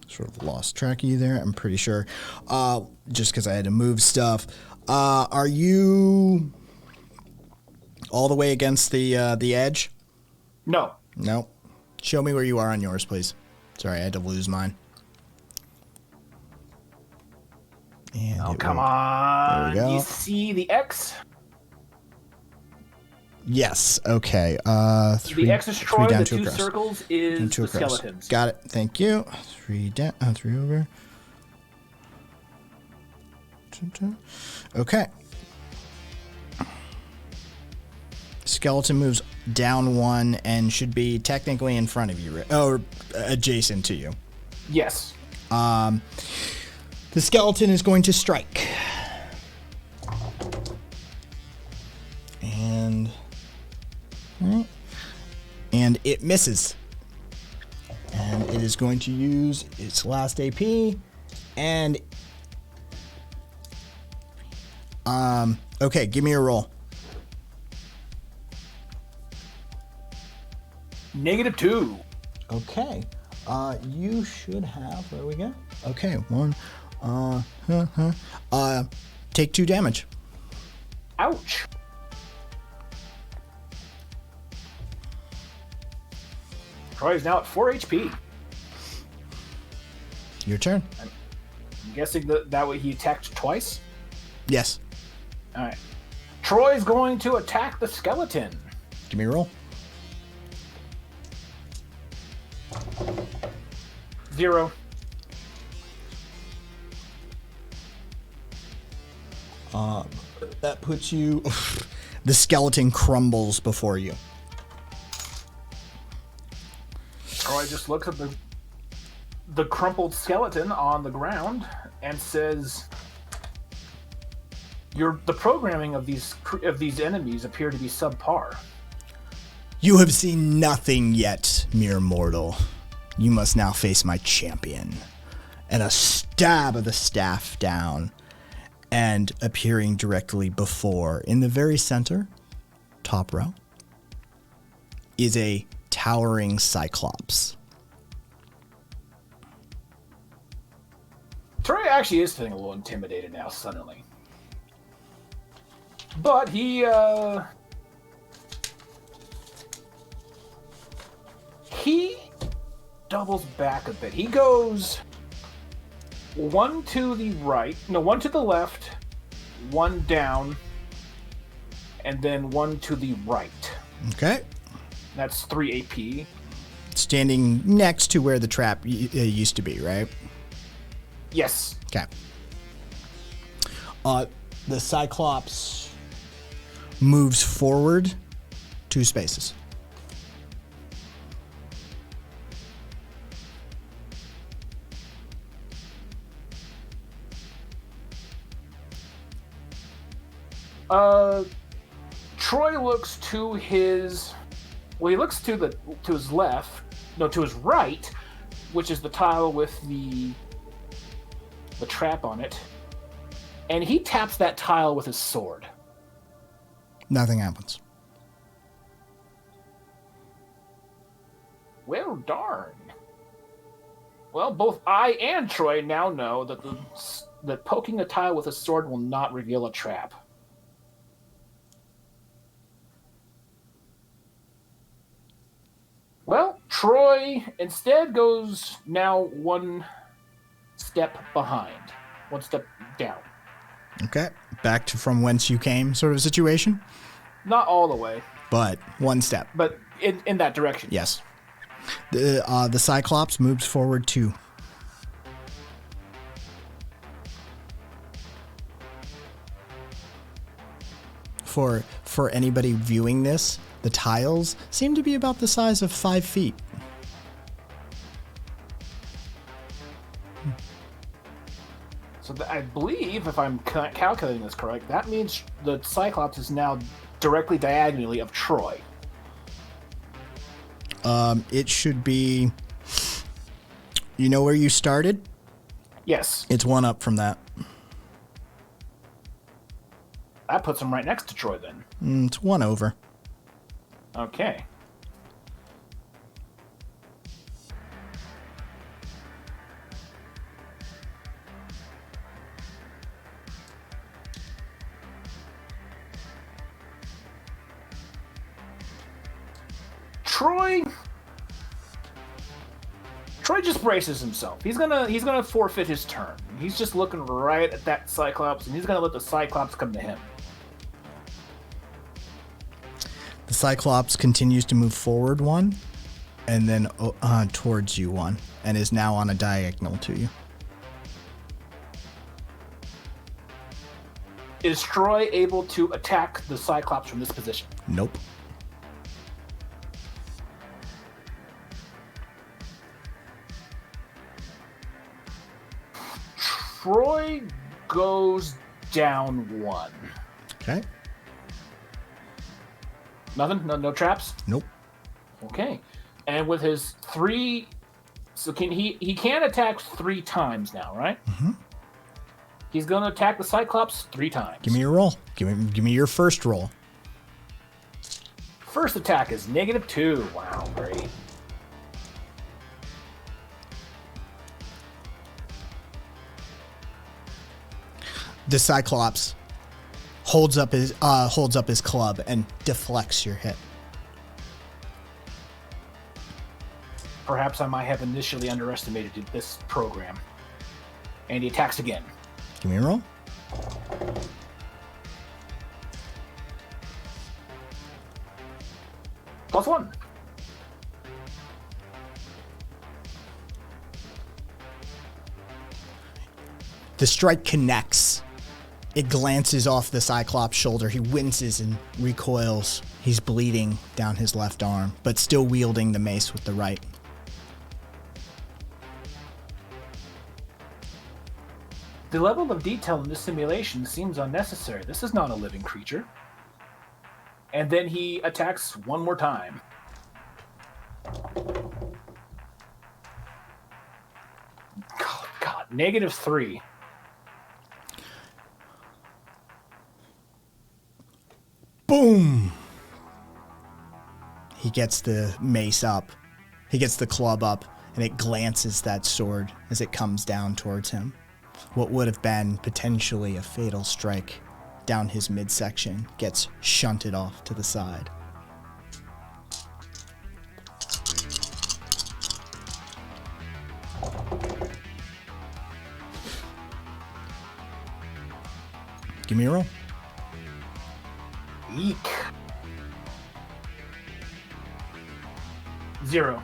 Sort of lost track of you there, I'm pretty sure. Just because I had to move stuff. Are you all the way against the edge? No. No. Show me where you are on yours, please. Sorry, I had to lose mine. And Come on. There we go. You see the X? Yes. Okay. Three, the X is Troy, down, the 2 2 across. circles is the across. skeletons. Got it. Thank you. 3 down, 3 over. Okay. Skeleton moves down 1 and should be technically in front of you, or adjacent to you. Yes. The skeleton is going to strike. And it misses. And it is going to use its last AP. And okay, give me a roll. -2. Okay. You should have. Where we go? Okay. 1. Take 2 damage. Ouch. Troy is now at 4 HP. Your turn. I'm guessing that way he attacked twice? Yes. Alright. Troy's going to attack the skeleton. Give me a roll. 0. That puts you... The skeleton crumbles before you. Troy just looks at the crumpled skeleton on the ground and says, the programming of these enemies appear to be subpar. You have seen nothing yet, mere mortal. You must now face my champion. And a stab of the staff down, and appearing directly before, in the very center, top row, is a towering cyclops. Troy actually is feeling a little intimidated now, suddenly. But he doubles back a bit. He goes 1 to the right, no, 1 to the left, 1 down, and then 1 to the right. Okay. That's 3 AP. Standing next to where the trap used to be, right? Yes. Okay. The Cyclops moves forward 2 spaces. Troy looks to his... Well, he looks to his left, no, to his right, which is the tile with the trap on it, and he taps that tile with his sword. Nothing happens. Well, darn. Well, both I and Troy now know that poking a tile with a sword will not reveal a trap. Well, Troy instead goes now 1 step behind, 1 step down. Okay. Back to from whence you came sort of situation? Not all the way, But 1 step. but in that direction. Yes. The Cyclops moves forward 2. For anybody viewing this, the tiles seem to be about the size of 5 feet. So I believe, if I'm calculating this correct, that means the Cyclops is now directly diagonally of Troy. It should be... You know where you started? Yes. It's 1 up from that. That puts him right next to Troy then. It's 1 over. Okay. Troy just braces himself. He's gonna forfeit his turn. He's just looking right at that Cyclops, and he's gonna let the Cyclops come to him. The Cyclops continues to move forward 1, and then towards you 1, and is now on a diagonal to you. Is Troy able to attack the Cyclops from this position? Nope. Troy goes down 1. Okay. Nothing? No traps? Nope. Okay. And with his 3... So he can attack 3 times now, right? Mm-hmm. He's going to attack the Cyclops 3 times. Give me your roll. Give me your first roll. First attack is -2. Wow, great. The Cyclops holds up his club and deflects your hit. Perhaps I might have initially underestimated this program. And he attacks again. Give me a roll. +1. The strike connects. It glances off the Cyclops' shoulder. He winces and recoils. He's bleeding down his left arm, but still wielding the mace with the right. The level of detail in this simulation seems unnecessary. This is not a living creature. And then he attacks one more time. Oh, God. -3. Boom! He gets the mace up. He gets the club up, and it glances that sword as it comes down towards him. What would have been potentially a fatal strike down his midsection gets shunted off to the side. Give me a roll. Eek. 0.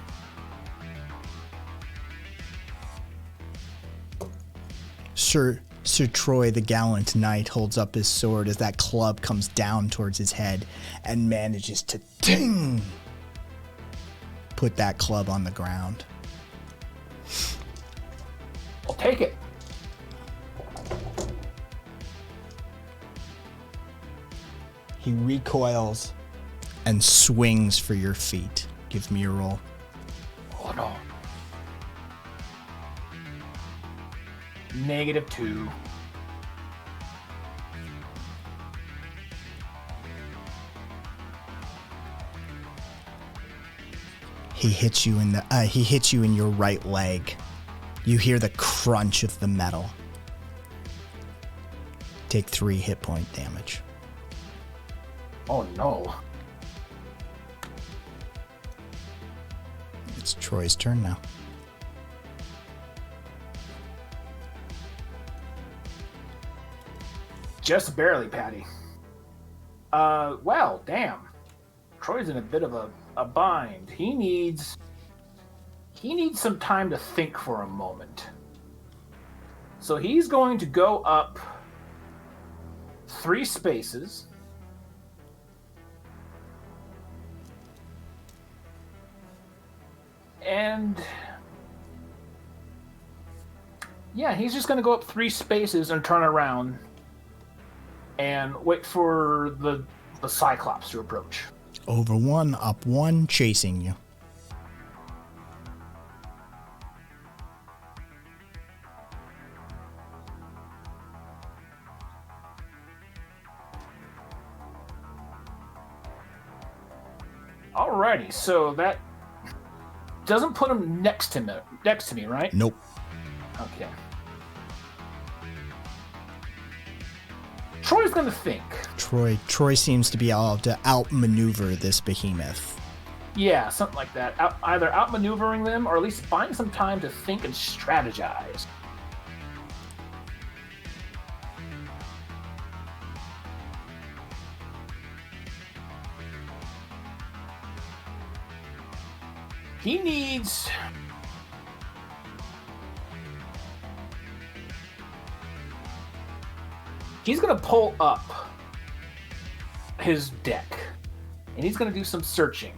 Sir Troy, the gallant knight, holds up his sword as that club comes down towards his head and manages to ting! Put that club on the ground. I'll take it. He recoils and swings for your feet. Give me a roll. Oh no. -2. He hits you in your right leg. You hear the crunch of the metal. Take 3 hit point damage. Oh no. It's Troy's turn now. Just barely, Patty. Well, damn. Troy's in a bit of a bind. He needs some time to think for a moment. So he's going to go up 3 spaces. And yeah, he's just going to go up 3 spaces and turn around and wait for the Cyclops to approach. Over 1, up 1, chasing you. Alrighty, so that doesn't put him next to me, right? Nope. Okay. Troy's gonna think. Troy seems to be able to outmaneuver this behemoth. Yeah, something like that. Either outmaneuvering them or at least buying some time to think and strategize. He needs... He's going to pull up his deck, and he's going to do some searching.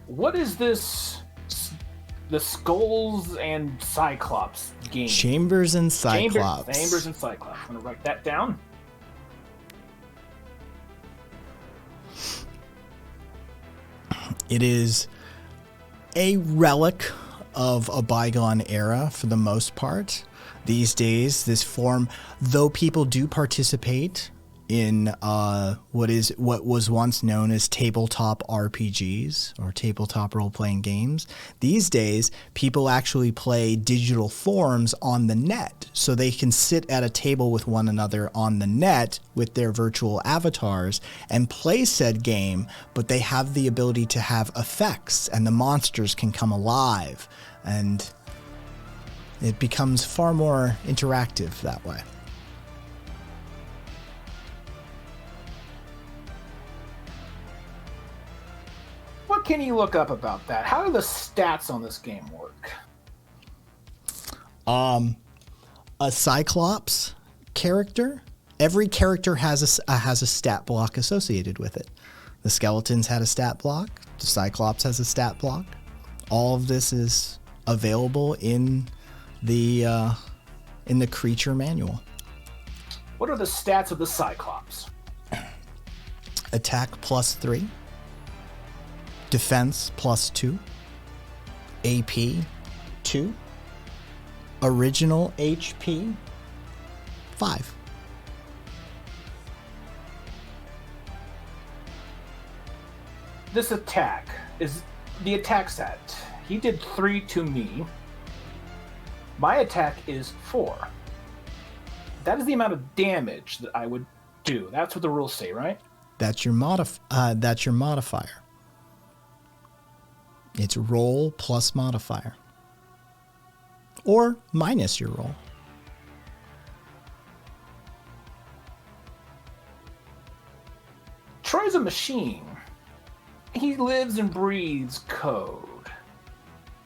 What is this? The Skulls and Cyclops game? Chambers and Cyclops. Chambers and Cyclops. I'm going to write that down. It is a relic of a bygone era for the most part. These days, this form, though people do participate in what was once known as tabletop RPGs or tabletop role-playing games. These days, people actually play digital forms on the net, so they can sit at a table with one another on the net with their virtual avatars and play said game, but they have the ability to have effects, and the monsters can come alive, and it becomes far more interactive that way. What can you look up about that? How do the stats on this game work? A Cyclops character. Every character has a stat block associated with it. The Skeletons had a stat block. The Cyclops has a stat block. All of this is available in the creature manual. What are the stats of the Cyclops? Attack +3. Defense +2, AP 2, original HP 5. This attack is the attack stat. He did 3 to me. My attack is 4. That is the amount of damage that I would do. That's what the rules say, right? That's your modifier. It's roll plus modifier. Or minus your roll. Troy's a machine. He lives and breathes code.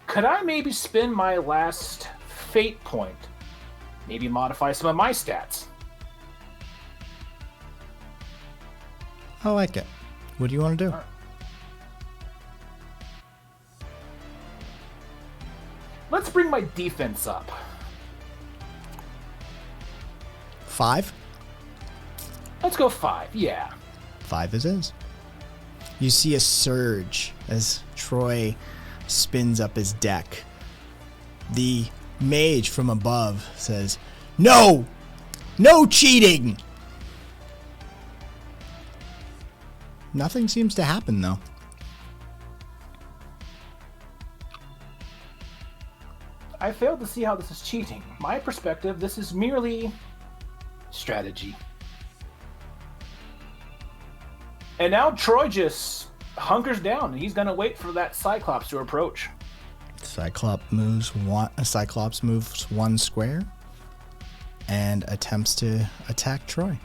Could I maybe spend my last fate point? Maybe modify some of my stats? I like it. What do you want to do? All right. Let's bring my defense up. 5? Let's go 5, yeah. 5 it is. You see a surge as Troy spins up his deck. The mage from above says, "No! No cheating!" Nothing seems to happen, though. I failed to see how this is cheating. My perspective, this is merely strategy. And now Troy just hunkers down. He's gonna wait for that Cyclops to approach. Cyclops moves 1 square and attempts to attack Troy.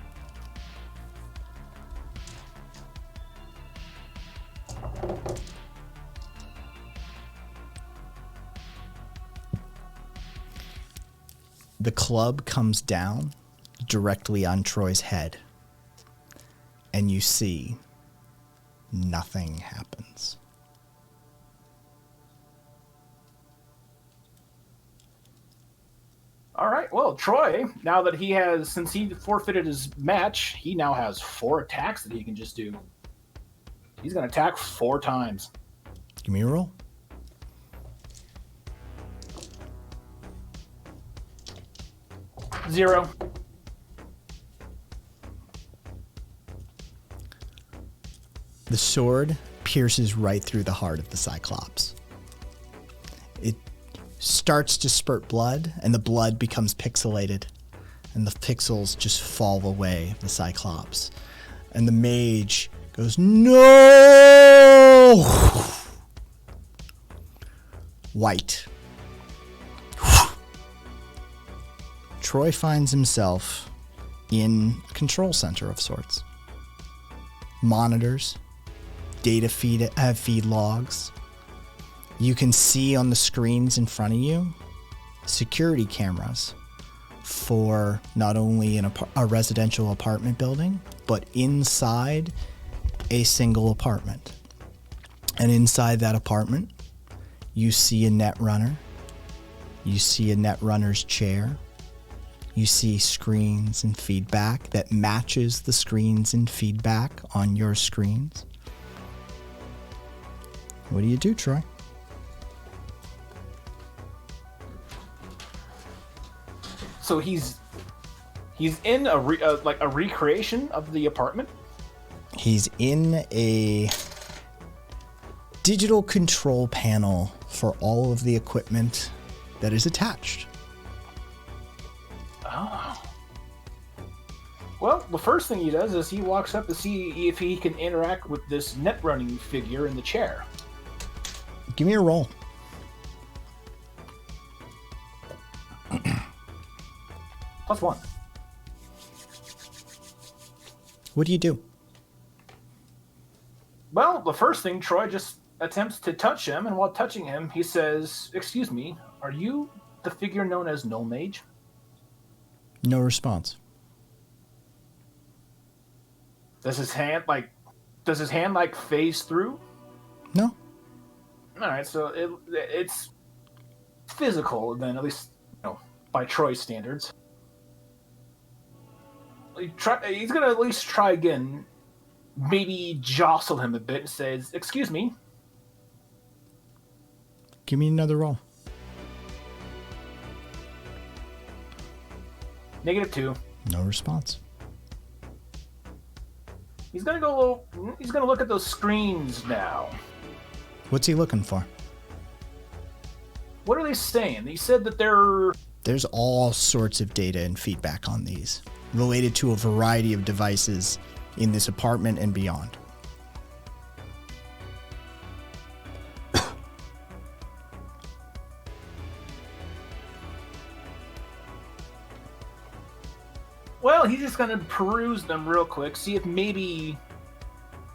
The club comes down directly on Troy's head, and you see nothing happens. All right, well, Troy, now that since he forfeited his match, he now has 4 attacks that he can just do. He's gonna attack 4 times. Give me a roll. Zero. The sword pierces right through the heart of the Cyclops. It starts to spurt blood, and the blood becomes pixelated, and the pixels just fall away of the Cyclops. And the mage goes, "No!" White. Troy finds himself in a control center of sorts. Monitors, data feed logs. You can see on the screens in front of you security cameras for not only a residential apartment building, but inside a single apartment. And inside that apartment, you see a net runner. You see a net runner's chair. You see screens and feedback that matches the screens and feedback on your screens. What do you do, Troy? So he's He's in a recreation of the apartment. He's in a digital control panel for all of the equipment that is attached. Oh. Well, the first thing he does is he walks up to see if he can interact with this net running figure in the chair. Give me a roll. +1. What do you do? Well, the first thing, Troy just attempts to touch him, and while touching him, he says, "Excuse me, are you the figure known as Null Mage?" No response. Does his hand phase through? No. All right, so it's physical then, at least by Troy's standards. He's gonna at least try again. Maybe jostle him a bit and says, "Excuse me." Give me another roll. -2. No response. He's gonna look at those screens now. What's he looking for? What are they saying? He said that There's all sorts of data and feedback on these, related to a variety of devices in this apartment and beyond. Well, he's just gonna peruse them real quick, see if maybe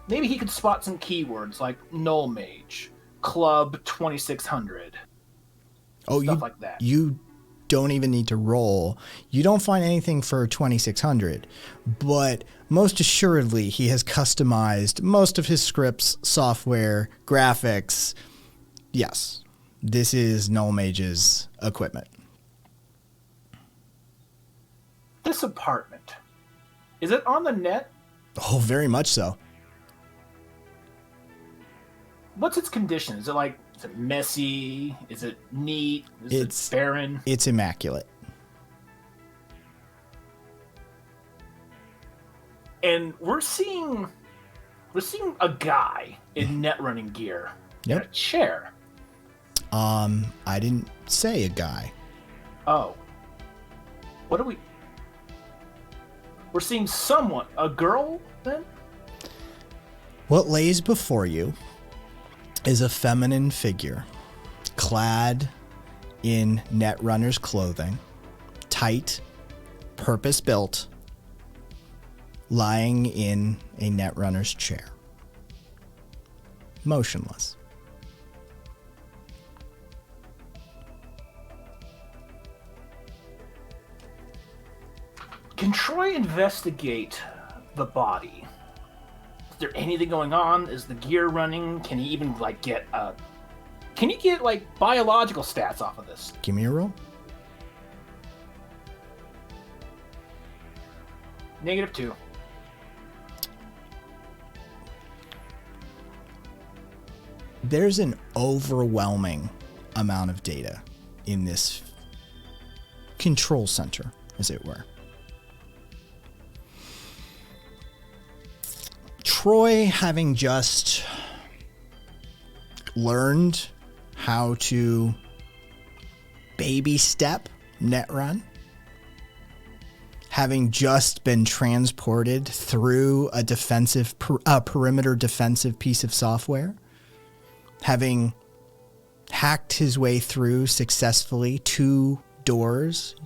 he could spot some keywords like Null Mage, Club 2600. Stuff like that. You don't even need to roll. You don't find anything for 2600, but most assuredly he has customized most of his scripts, software, graphics. Yes, this is Null Mage's equipment. This apartment, is it on the net? Oh, very much so. What's its condition? Is it messy? Is it neat? Is it barren? It's immaculate. And we're seeing a guy in net running gear in a chair. I didn't say a guy. Oh. What are we... We're seeing someone. A girl, then? What lays before you is a feminine figure, clad in Netrunner's clothing, tight, purpose-built, lying in a Netrunner's chair, motionless. Can Troy investigate the body? Is there anything going on? Is the gear running? Can he even get biological stats off of this? Give me a roll. -2. There's an overwhelming amount of data in this control center, as it were. Troy, having just learned how to baby step Netrun, having just been transported through a perimeter defensive piece of software, having hacked his way through successfully 2 doors,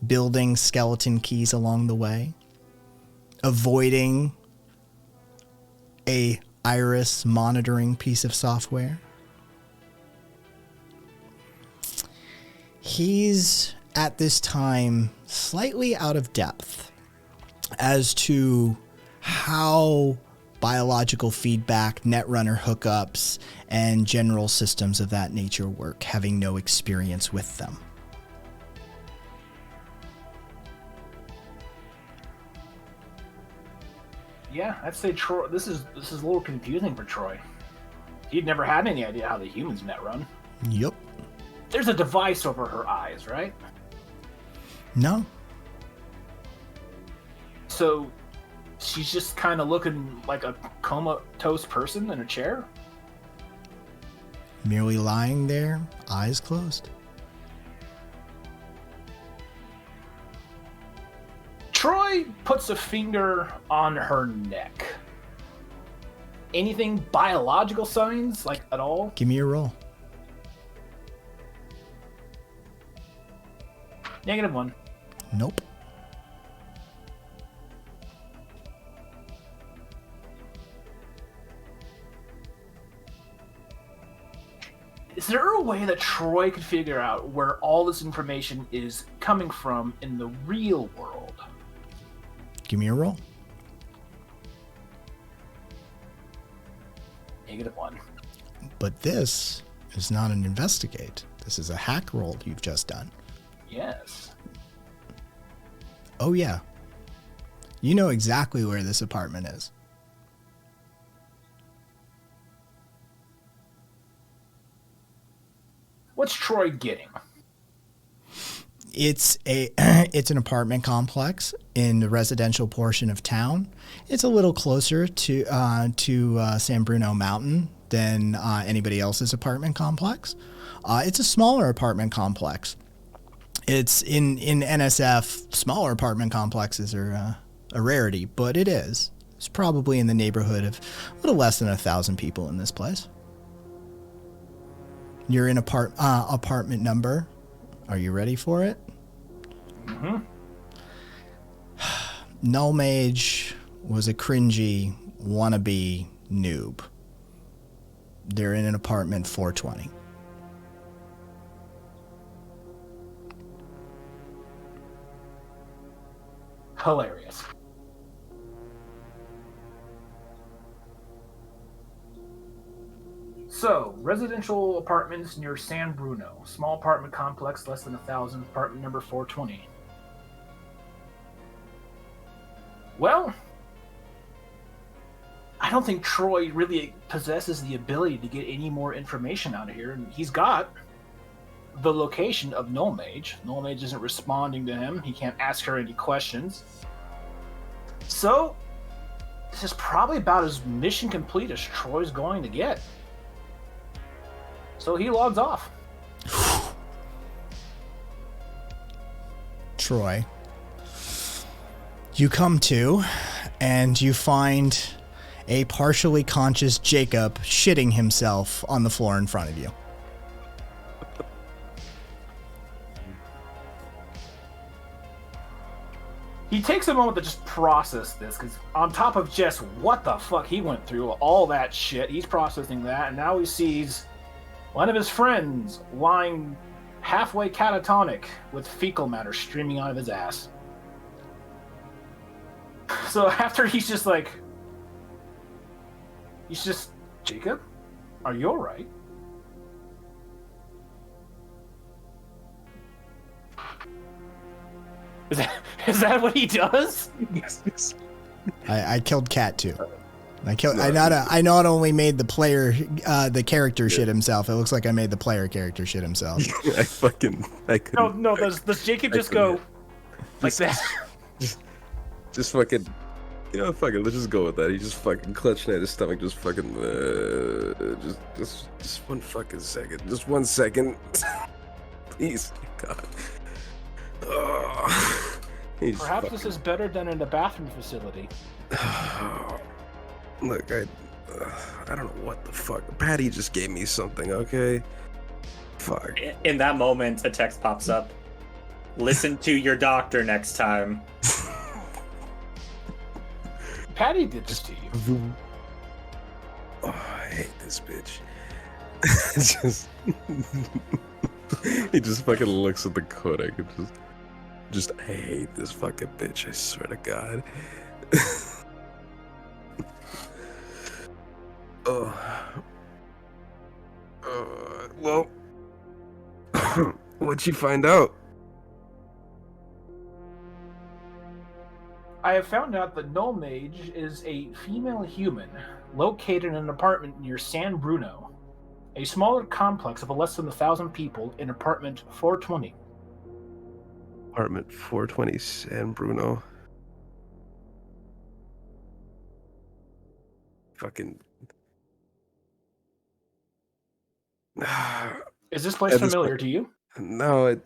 building skeleton keys along the way, avoiding a iris monitoring piece of software. He's at this time slightly out of depth as to how biological feedback, Netrunner hookups, and general systems of that nature work, having no experience with them. Yeah, I'd say Troy. This is a little confusing for Troy. He'd never had any idea how the humans net run. Yep. There's a device over her eyes, right? No. So she's just kind of looking like a comatose person in a chair? Merely lying there, eyes closed. Troy puts a finger on her neck. Anything biological signs, like, at all? Give me a roll. -1. Nope. Is there a way that Troy could figure out where all this information is coming from in the real world? Give me a roll. -1. But this is not an investigate. This is a hack roll you've just done. Yes. Oh, yeah. You know exactly where this apartment is. What's Troy getting? It's an apartment complex in the residential portion of town. It's a little closer to San Bruno Mountain than anybody else's apartment complex. It's a smaller apartment complex. It's in NSF. Smaller apartment complexes are a rarity, but it is. It's probably in the neighborhood of a little less than 1,000 people in this place. You're in apartment number. Are you ready for it? Mm-hmm. Null Mage was a cringy wannabe noob. They're in an apartment 420. Hilarious. So, residential apartments near San Bruno. Small apartment complex, less than 1,000. Apartment number 420. Well, I don't think Troy really possesses the ability to get any more information out of here. And he's got the location of Null Mage. Null Mage isn't responding to him. He can't ask her any questions. So, this is probably about as mission complete as Troy's going to get. So he logs off. Troy, you come to, and you find a partially conscious Jacob shitting himself on the floor in front of you. He takes a moment to just process this, because on top of just what the fuck he went through, all that shit, he's processing that, and now he sees one of his friends lying halfway catatonic with fecal matter streaming out of his ass. So after he's just, Jacob, are you alright? Is that what he does? Yes. I killed Cat too. I not only made the player, the character shit himself. It looks like I made the player character shit himself. I couldn't. No. Does Jacob just go like that? Just fucking, fuck it. Let's just go with that. He just fucking clutching at his stomach. Just fucking, just 1 fucking second. Just 1 second. Please, God. Perhaps this is better than in a bathroom facility. Look, I don't know what the fuck. Patty just gave me something, okay? Fuck. In that moment, a text pops up. Listen to your doctor next time. Patty did this to you. Oh, I hate this bitch. He just fucking looks at the codec and just I hate this fucking bitch, I swear to God. Well, what'd you find out? I have found out that Null Mage is a female human located in an apartment near San Bruno, a smaller complex of less than 1,000 people in apartment 420. Apartment 420 San Bruno. fucking. Is this place At this familiar point- to you? No,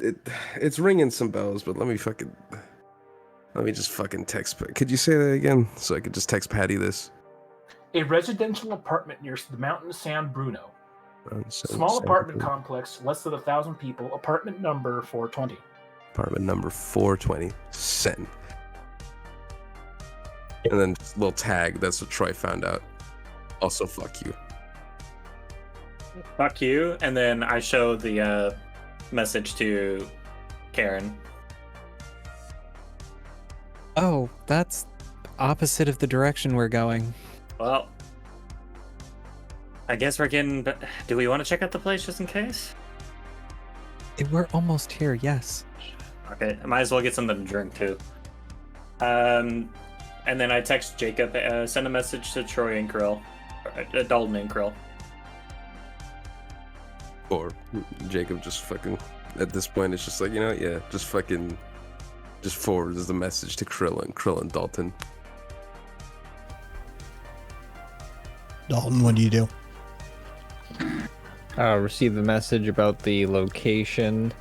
it's ringing some bells, but let me just fucking text. Could you say that again so I could just text Patty this? A residential apartment near the mountain San Bruno. San Small apartment Bruno. complex, less than 1,000 people. Apartment number 420. Apartment number 420. Send. And then little tag. That's what Troy found out. Also, fuck you. Fuck you. And then I show the message to Karen. Oh, that's opposite of the direction we're going. Well, I guess we're getting. Do we want to check out the place just in case? We're almost here, yes. Okay, I might as well get something to drink too. And then I text Jacob, send a message to Troy and Krill, Dalton and Krill. Or Jacob just fucking. At this point, it's just like, you know, yeah, just fucking. Just forwards the message to Krill and Dalton. Dalton, what do you do? Receive the message about the location.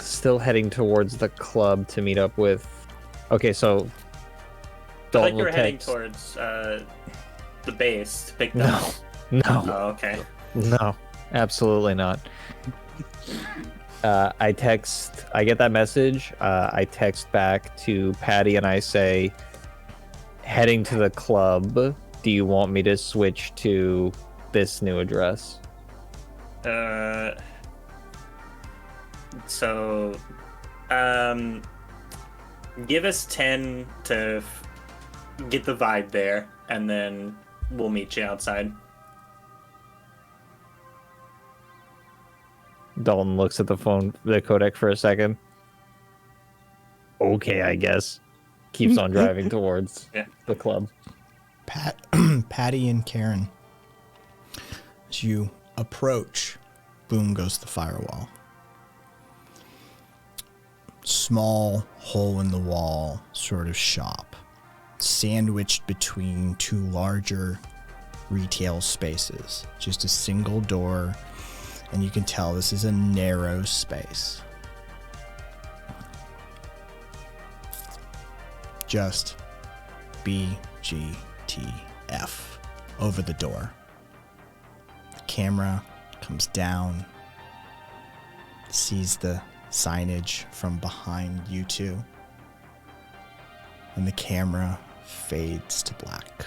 Still heading towards the club to meet up with. Okay, so. I Dalton thought you were will heading text- towards the base to pick them No, up. no, Oh, okay. no, absolutely not. I get that message. I text back to Patty and I say, heading to the club. Do you want me to switch to this new address? So, give us 10 to get the vibe there, and then we'll meet you outside. Dalton looks at the codec for a second. Okay, I guess. Keeps on driving towards the club. Patty and Karen. As you approach, boom goes the firewall. Small hole in the wall sort of shop, sandwiched between two larger retail spaces. Just a single door, and you can tell this is a narrow space. Just BGTF over the door. The camera comes down, sees the signage from behind you two, and the camera fades to black.